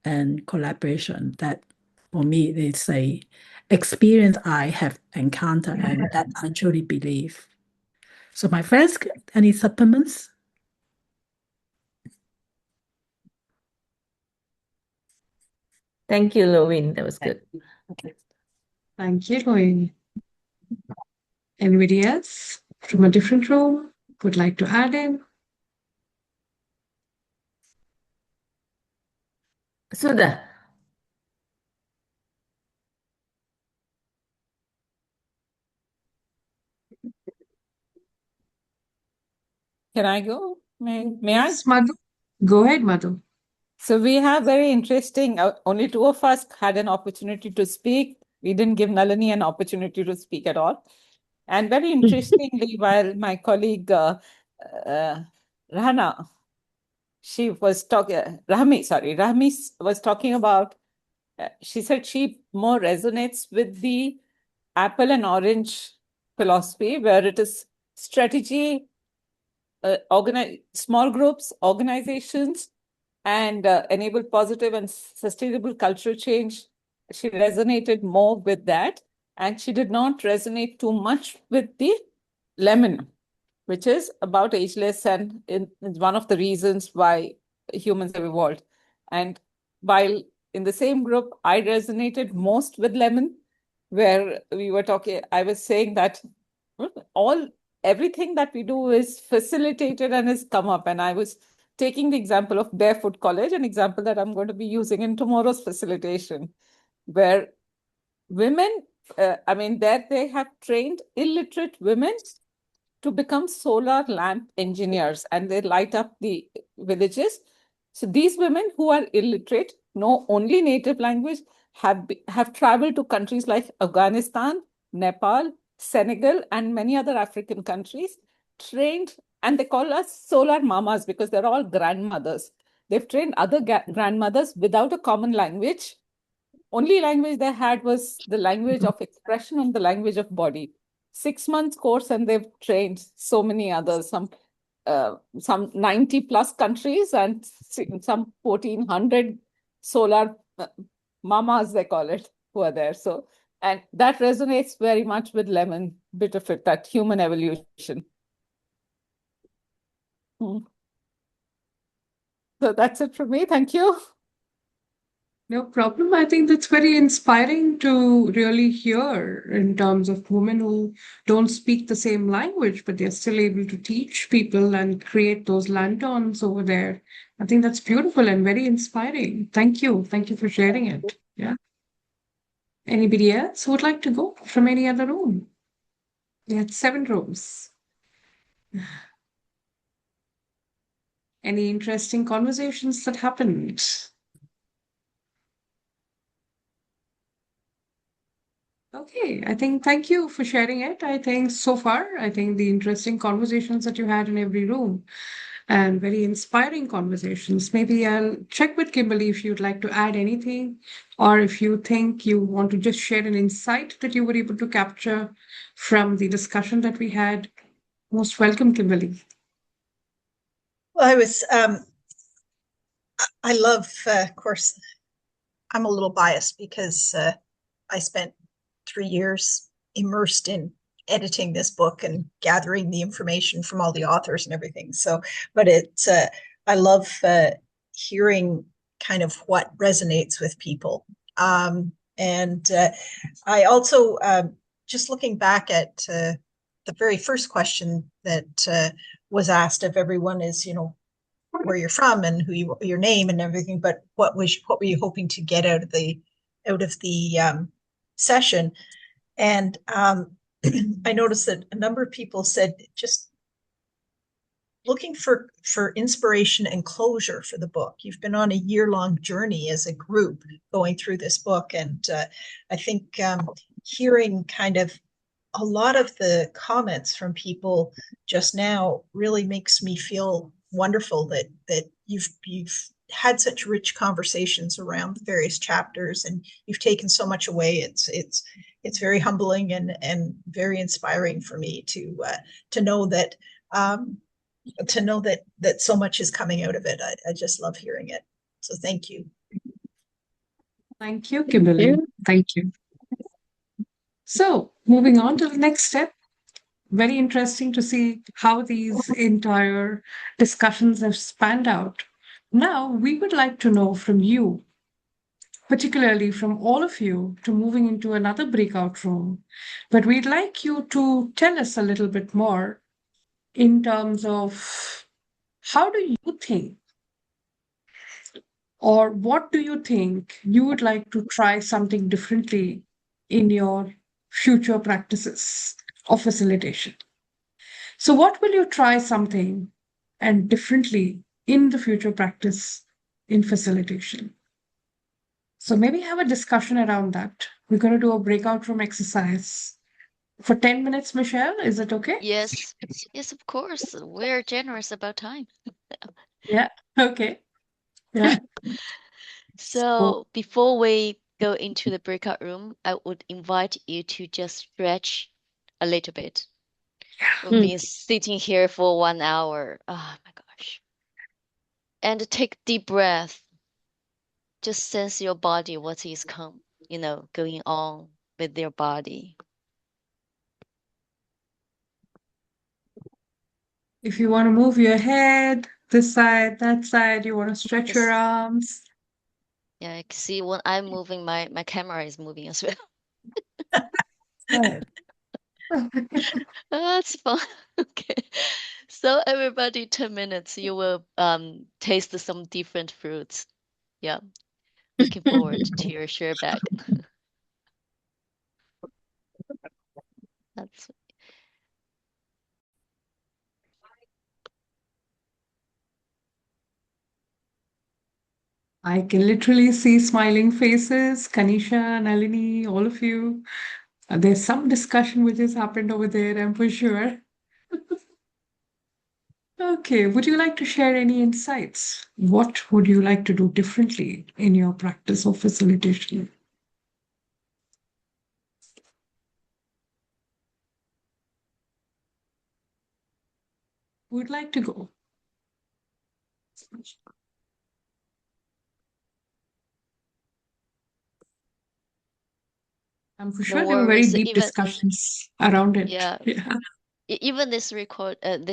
Speaker 10: and collaboration. That for me is a experience I have encountered and that I truly believe. So my friends, any supplements?
Speaker 7: Thank you, Lovin. That was good.
Speaker 5: Okay. Thank you, Loin. Anybody else from a different room would like to add in?
Speaker 7: Sudha.
Speaker 11: Can I go? May I?
Speaker 5: Yes, Madhu. Go ahead, Madhu.
Speaker 11: So we have very interesting, only two of us had an opportunity to speak. We didn't give Nalini an opportunity to speak at all. And very interestingly, while my colleague Rahmi was talking about, she said she more resonates with the apple and orange philosophy, where it is strategy, small groups, organizations, and enable positive and sustainable cultural change. She resonated more with that, and she did not resonate too much with the lemon, which is about ageless, and is one of the reasons why humans have evolved. And while in the same group, I resonated most with lemon, where we were talking, I was saying that everything that we do is facilitated and has come up. And I was taking the example of Barefoot College, an example that I'm going to be using in tomorrow's facilitation, where women, there they have trained illiterate women to become solar lamp engineers, and they light up the villages. So these women who are illiterate, know only native language, have traveled to countries like Afghanistan, Nepal, Senegal, and many other African countries, trained, and they call us solar mamas because they're all grandmothers. They've trained other grandmothers without a common language. Only language they had was the language of expression and the language of body. 6 months course, and they've trained so many others, some 90 plus countries and some 1400 solar mamas, they call it, who are there. So, and that resonates very much with Lemon, bit of it, that human evolution. So that's it from me. Thank you.
Speaker 5: No problem. I think that's very inspiring to really hear in terms of women who don't speak the same language, but they're still able to teach people and create those lanterns over there. I think that's beautiful and very inspiring. Thank you. Thank you for sharing it. Yeah. Anybody else who would like to go from any other room? We had 7 rooms. Any interesting conversations that happened? Okay, I think thank you for sharing it. I think so far, I think the interesting conversations that you had in every room and very inspiring conversations. Maybe I'll check with Kimberly if you'd like to add anything, or if you think you want to just share an insight that you were able to capture from the discussion that we had. Most welcome, Kimberly.
Speaker 3: Well, I love, of course, I'm a little biased because I spent 3 years immersed in editing this book and gathering the information from all the authors and everything. So, but I love hearing kind of what resonates with people. And I also, just looking back at the very first question that was asked of everyone is, where you're from and your name and everything, but what were you hoping to get out of the session? And I noticed that a number of people said just looking for inspiration and closure for the book. You've been on a year-long journey as a group going through this book, and I think hearing kind of a lot of the comments from people just now really makes me feel wonderful that you've had such rich conversations around the various chapters, and you've taken so much away. It's very humbling and very inspiring for me to know that that so much is coming out of it. I just love hearing it. So thank you.
Speaker 5: Thank you, Kimberly. Thank you. So moving on to the next step. Very interesting to see how these entire discussions have spanned out. Now, we would like to know from you, particularly from all of you, to moving into another breakout room. But we'd like you to tell us a little bit more in terms of how do you think, or what do you think you would like to try something differently in your future practices of facilitation? So what will you try something and differently in the future practice in facilitation? So maybe have a discussion around that. We're going to do a breakout room exercise for 10 minutes, Michelle. Is it okay?
Speaker 1: Yes, of course. We're generous about time.
Speaker 5: Yeah, okay. Yeah.
Speaker 1: So before we go into the breakout room, I would invite you to just stretch a little bit. We've been sitting here for 1 hour. Oh my gosh. And take deep breath. Just sense your body, what is going on with your body.
Speaker 5: If you want to move your head, this side, that side, you want to stretch your arms.
Speaker 1: Yeah, I can see when I'm moving, my camera is moving as well.
Speaker 10: Good.
Speaker 1: That's fun. Okay. So everybody 10 minutes, you will taste some different fruits. Yeah. Looking forward to your share back. That's
Speaker 5: I can literally see smiling faces, Kanisha, Nalini, all of you. There's some discussion which has happened over there, I'm for sure. Okay, would you like to share any insights? What would you like to do differently in your practice of facilitation? Who would like to go? I'm for
Speaker 1: no
Speaker 5: sure there were very
Speaker 1: worries.
Speaker 5: deep
Speaker 1: Even
Speaker 5: discussions around it.
Speaker 1: yeah,
Speaker 5: Yeah.
Speaker 1: even this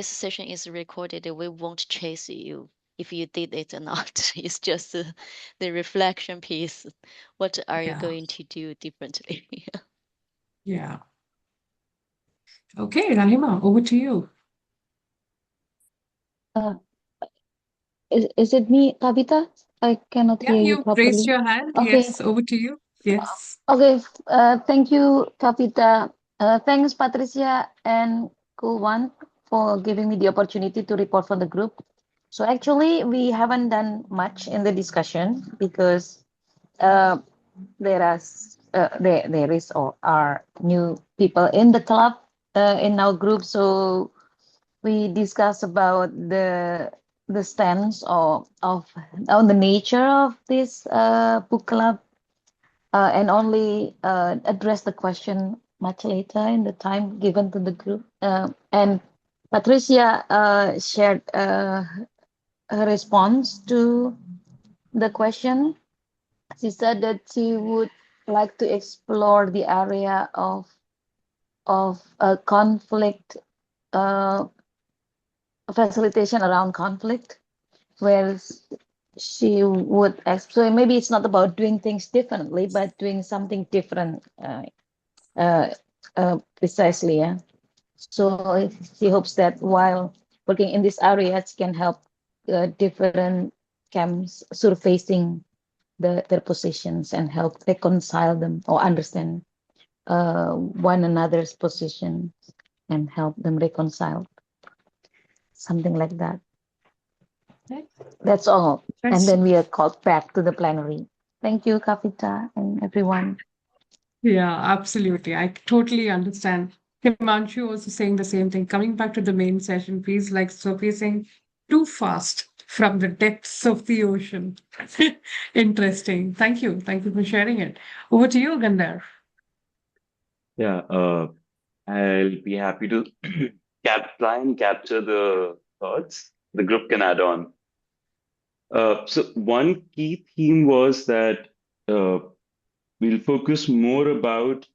Speaker 1: session is recorded. We won't chase you if you did it or not. It's just the reflection piece. What are you
Speaker 5: Yeah.
Speaker 1: going to do differently?
Speaker 5: Yeah. Okay, Rahima, over to you.
Speaker 12: Is it me, Kavitha? I cannot
Speaker 5: Yeah,
Speaker 12: hear you
Speaker 5: you raised
Speaker 12: properly.
Speaker 5: your hand.
Speaker 12: Okay.
Speaker 5: Yes, over to you. Yes.
Speaker 12: Okay. Thank you, Kavitha. Thanks, Patricia and Kulwan, for giving me the opportunity to report for the group. So actually, we haven't done much in the discussion because there is or are new people in the club in our group. So we discuss about the stance of on the nature of this book club and only address the question much later in the time given to the group. And Patricia shared her response to the question. She said that she would like to explore the area of conflict facilitation around conflict, where she would so maybe it's not about doing things differently, but doing something different precisely. Yeah. So she hopes that while working in this area, she can help different camps surfacing their positions and help reconcile them or understand one another's position and help them reconcile. Something like that. That's all. And then we are called back to the plenary. Thank you, Kavitha and everyone.
Speaker 5: Yeah, absolutely. I totally understand. Himanshu also saying the same thing. Coming back to the main session feels like surfacing too fast from the depths of the ocean. Interesting. Thank you. Thank you for sharing it. Over to you, Gandhar.
Speaker 9: Yeah, I'll be happy to try and capture the thoughts. The group can add on. So one key theme was that we'll focus more about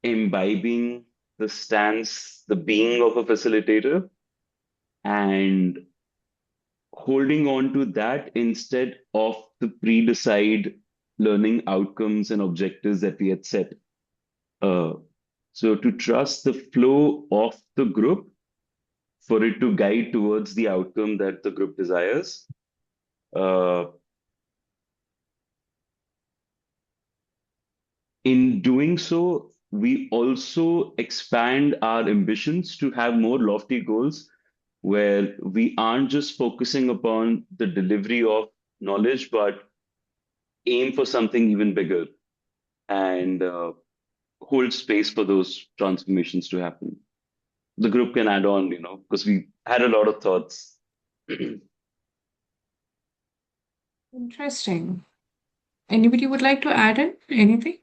Speaker 9: imbibing the stance, the being of a facilitator, and holding on to that instead of the pre-decide learning outcomes and objectives that we had set. So to trust the flow of the group for it to guide towards the outcome that the group desires. In doing so, we also expand our ambitions to have more lofty goals where we aren't just focusing upon the delivery of knowledge, but aim for something even bigger and hold space for those transformations to happen. The group can add on, because we had a lot of thoughts.
Speaker 5: Interesting. Anybody would like to add in anything?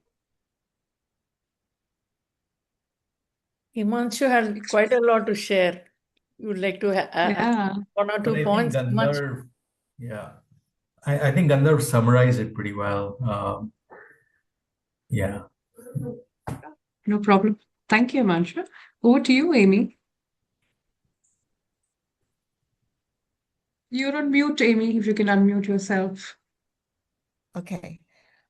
Speaker 2: Himanshu has quite a lot to share. You would like to
Speaker 5: Yeah.
Speaker 2: one or two
Speaker 13: I
Speaker 2: points?
Speaker 13: think Gandhar, yeah, I think Gandhar summarized it pretty well. Yeah.
Speaker 5: No problem. Thank you, Himanshu. Over to you, Amy. You're on mute, Amy, if you can unmute yourself.
Speaker 14: Okay.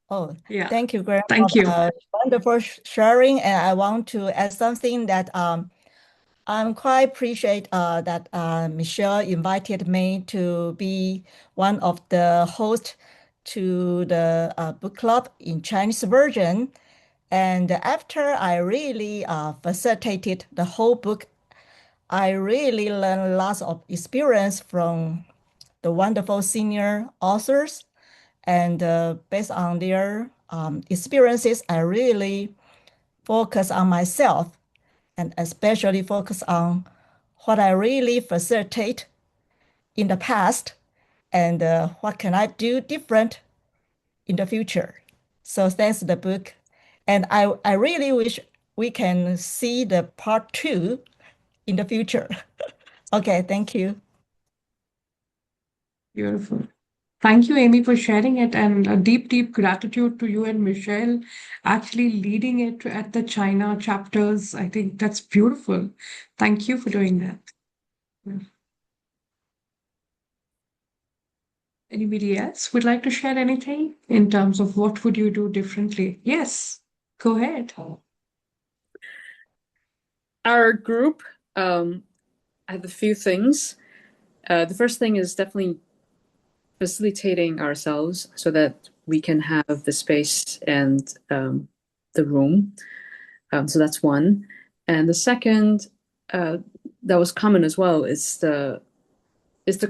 Speaker 14: Oh,
Speaker 5: Yeah.
Speaker 14: thank you, Graham.
Speaker 5: Thank you.
Speaker 14: Wonderful sharing. And I want to add something that I'm quite appreciate that Michelle invited me to be one of the hosts to the book club in Chinese version. And after I really facilitated the whole book, I really learned lots of experience from the wonderful senior authors. And based on their experiences, I really focus on myself and especially focus on what I really facilitate in the past and what can I do different in the future. So thanks to the book. And I really wish we can see the part 2 in the future. Okay, thank you.
Speaker 5: Beautiful. Thank you, Amy, for sharing it, and a deep, deep gratitude to you and Michelle actually leading it at the China chapters. I think that's beautiful. Thank you for doing that. Yeah. Anybody else would like to share anything in terms of what would you do differently? Yes, go ahead.
Speaker 15: Our group had a few things. The first thing is definitely facilitating ourselves so that we can have the space and the room. So that's one. And the second that was common as well is the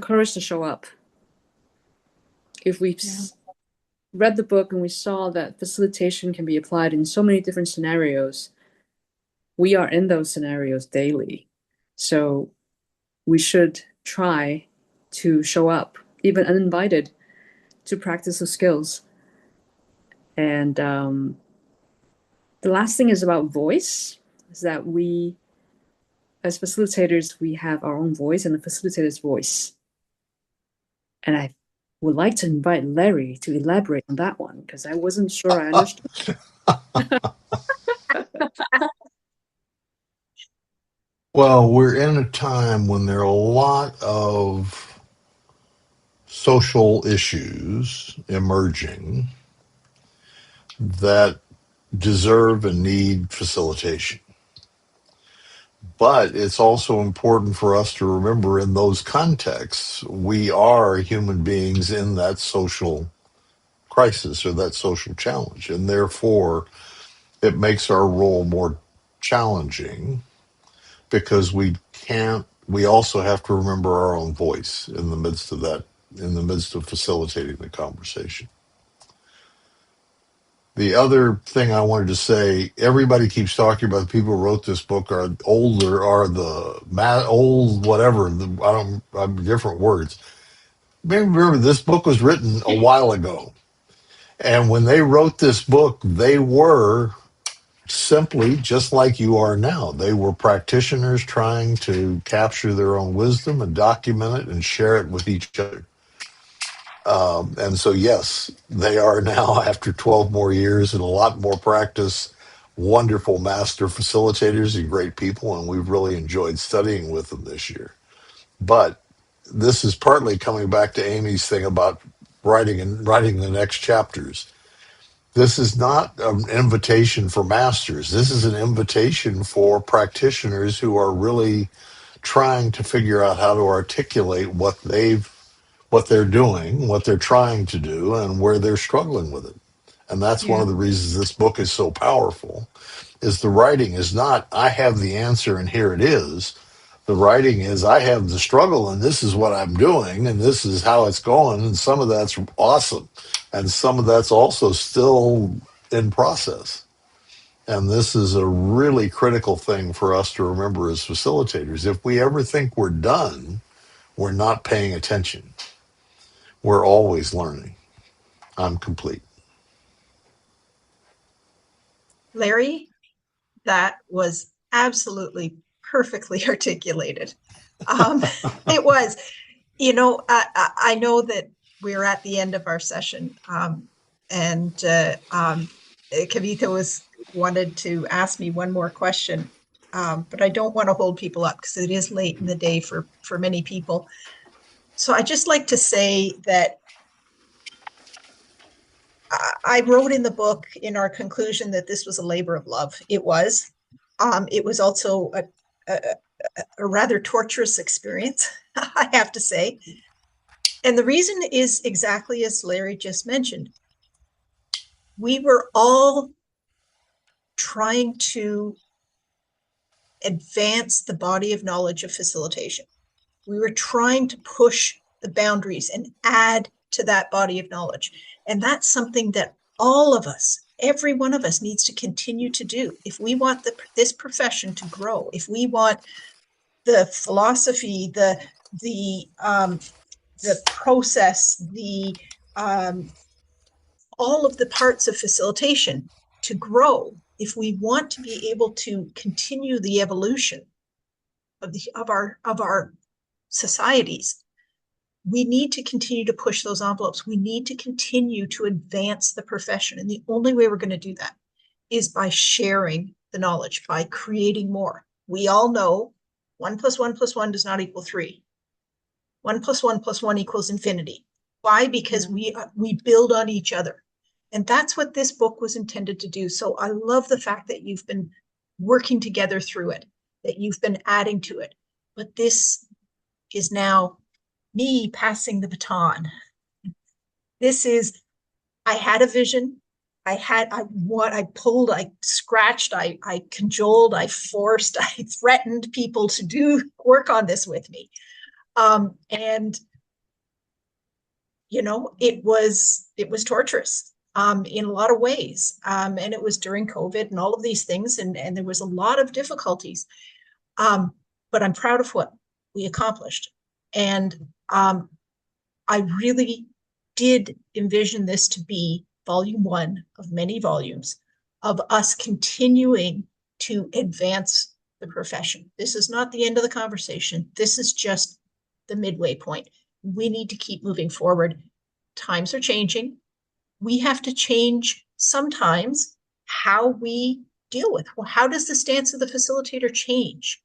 Speaker 15: courage to show up. If we read the book and we saw that facilitation can be applied in so many different scenarios, we are in those scenarios daily. So we should try to show up, even uninvited, to practice the skills. And the last thing is about voice, is that we, as facilitators, we have our own voice and the facilitator's voice. And I would like to invite Larry to elaborate on that one, because I wasn't sure I understood.
Speaker 6: Well, we're in a time when there are a lot of social issues emerging that deserve and need facilitation. But it's also important for us to remember in those contexts, we are human beings in that social crisis or that social challenge. And therefore, it makes our role more challenging because we also have to remember our own voice in the midst of that, in the midst of facilitating the conversation. The other thing I wanted to say, everybody keeps talking about the people who wrote this book are older, are the old whatever. I'm different words. Remember, this book was written a while ago, and when they wrote this book, they were simply just like you are now. They were practitioners trying to capture their own wisdom and document it and share it with each other. And so, yes, they are now, after 12 more years and a lot more practice, wonderful master facilitators and great people, and we've really enjoyed studying with them this year. But this is partly coming back to Amy's thing about writing the next chapters. This is not an invitation for masters. This is an invitation for practitioners who are really trying to figure out how to articulate what they're doing, what they're trying to do, and where they're struggling with it. And that's one of the reasons this book is so powerful, is the writing is not, I have the answer and here it is. The writing is, I have the struggle and this is what I'm doing and this is how it's going. And some of that's awesome. And some of that's also still in process. And this is a really critical thing for us to remember as facilitators. If we ever think we're done, we're not paying attention. We're always learning. I'm complete.
Speaker 3: Larry, that was absolutely perfectly articulated. It was, I know that we're at the end of our session, and Kavitha wanted to ask me one more question, but I don't want to hold people up because it is late in the day for many people. So I just like to say that I wrote in the book in our conclusion that this was a labor of love. It was. It was also a rather torturous experience, I have to say. And the reason is exactly as Larry just mentioned. We were all trying to advance the body of knowledge of facilitation. We were trying to push the boundaries and add to that body of knowledge. And that's something that all of us, every one of us, needs to continue to do. If we want this profession to grow, if we want the philosophy, the process, all of the parts of facilitation to grow, if we want to be able to continue the evolution of our societies, we need to continue to push those envelopes. We need to continue to advance the profession. And the only way we're going to do that is by sharing the knowledge, by creating more. We all know 1 + 1 + 1 does not equal 3. 1 + 1 + 1 equals infinity. Why? Because we build on each other. And that's what this book was intended to do. So I love the fact that you've been working together through it, that you've been adding to it. But this is now me passing the baton. This is, I had a vision. I pulled, I scratched, I cajoled, I forced, I threatened people to do work on this with me. And you know, it was torturous in a lot of ways. And it was during COVID and all of these things, and there was a lot of difficulties. But I'm proud of what we accomplished. And I really did envision this to be volume 1 of many volumes of us continuing to advance the profession. This is not the end of the conversation. This is just the midway point. We need to keep moving forward. Times are changing. We have to change sometimes how we deal with. Well, how does the stance of the facilitator change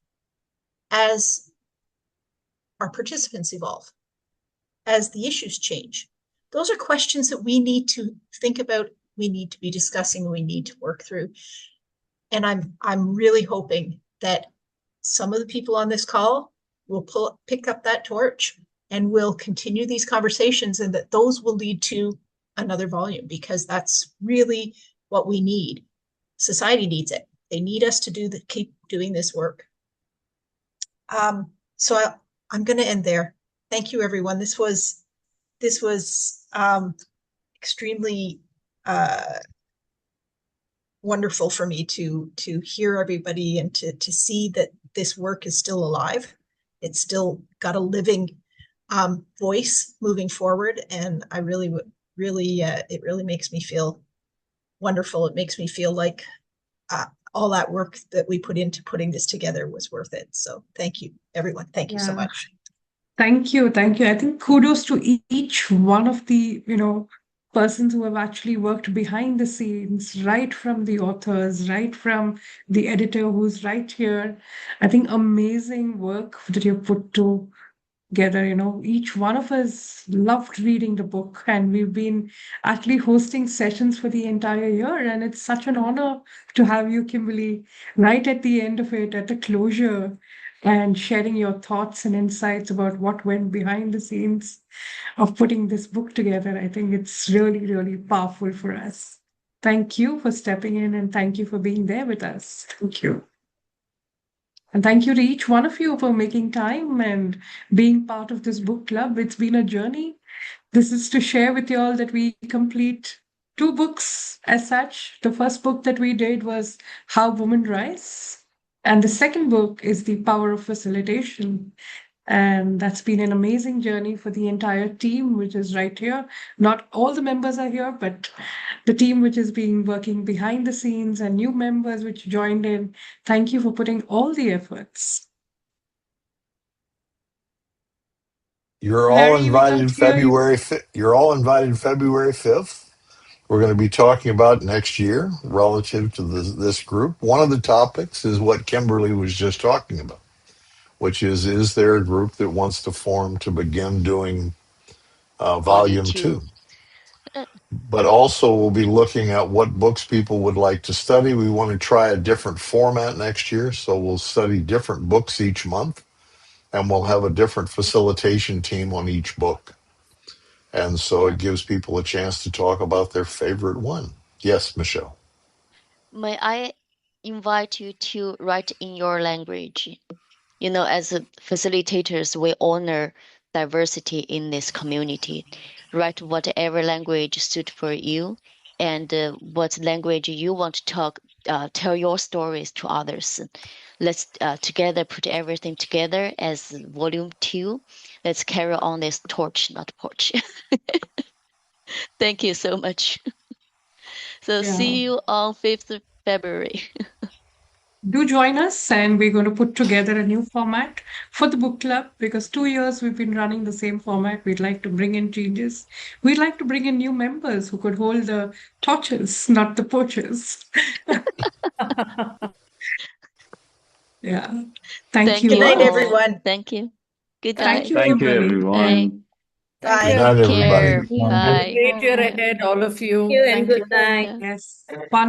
Speaker 3: as our participants evolve, as the issues change? Those are questions that we need to think about, we need to be discussing, we need to work through. And I'm really hoping that some of the people on this call will pick up that torch and will continue these conversations, and that those will lead to another volume, because that's really what we need. Society needs it. They need us to keep doing this work. So I'm going to end there. Thank you, everyone. This was extremely wonderful for me to hear everybody and to see that this work is still alive. It's still got a living voice moving forward, and I really it really makes me feel wonderful. It makes me feel like all that work that we put into putting this together was worth it. So thank you, everyone. Thank you so much.
Speaker 5: Thank you. Thank you. I think kudos to each one of the, persons who have actually worked behind the scenes, right from the authors, right from the editor who's right here. I think amazing work that you've put together. Each one of us loved reading the book, and we've been actually hosting sessions for the entire year. And it's such an honor to have you, Kimberly, right at the end of it, at the closure, and sharing your thoughts and insights about what went behind the scenes of putting this book together. I think it's really, really powerful for us. Thank you for stepping in, and thank you for being there with us. Thank you. And thank you to each one of you for making time and being part of this book club. It's been a journey. This is to share with you all that we complete 2 books as such. The first book that we did was How Women Rise, and the second book is The Power of Facilitation. And that's been an amazing journey for the entire team, which is right here. Not all the members are here, but the team which is working behind the scenes, and new members which joined in. Thank you for putting all the efforts.
Speaker 6: You're all invited February 5th. We're going to be talking about next year relative to this group. One of the topics is what Kimberly was just talking about, which is there a group that wants to form to begin doing volume 2? But also, we'll be looking at what books people would like to study. We want to try a different format next year, so we'll study different books each month, and we'll have a different facilitation team on each book. And so it gives people a chance to talk about their favorite one. Yes, Michelle.
Speaker 1: May I invite you to write in your language? You know, as facilitators, we honor diversity in this community. Write whatever language suit for you, and what language you want to talk. Tell your stories to others. Let's together put everything together as volume 2. Let's carry on this torch, not porch. Thank you so much. So see you on 5th February.
Speaker 5: Do join us, and we're going to put together a new format for the book club, because 2 years we've been running the same format. We'd like to bring in changes. We'd like to bring in new members who could hold the torches, not the porches. Yeah. Thank you.
Speaker 3: Good night,
Speaker 1: all.
Speaker 3: everyone.
Speaker 1: Thank you. Good
Speaker 5: Thank
Speaker 1: night.
Speaker 5: you,
Speaker 9: Thank you,
Speaker 5: Kimberly.
Speaker 9: everyone.
Speaker 3: Bye.
Speaker 6: Good night,
Speaker 1: Take care.
Speaker 6: everybody.
Speaker 1: Bye.
Speaker 2: Great year ahead, all of you.
Speaker 7: Thank you and
Speaker 2: Thank
Speaker 7: good
Speaker 2: you.
Speaker 7: night.
Speaker 1: Yeah.
Speaker 5: Yes. Fun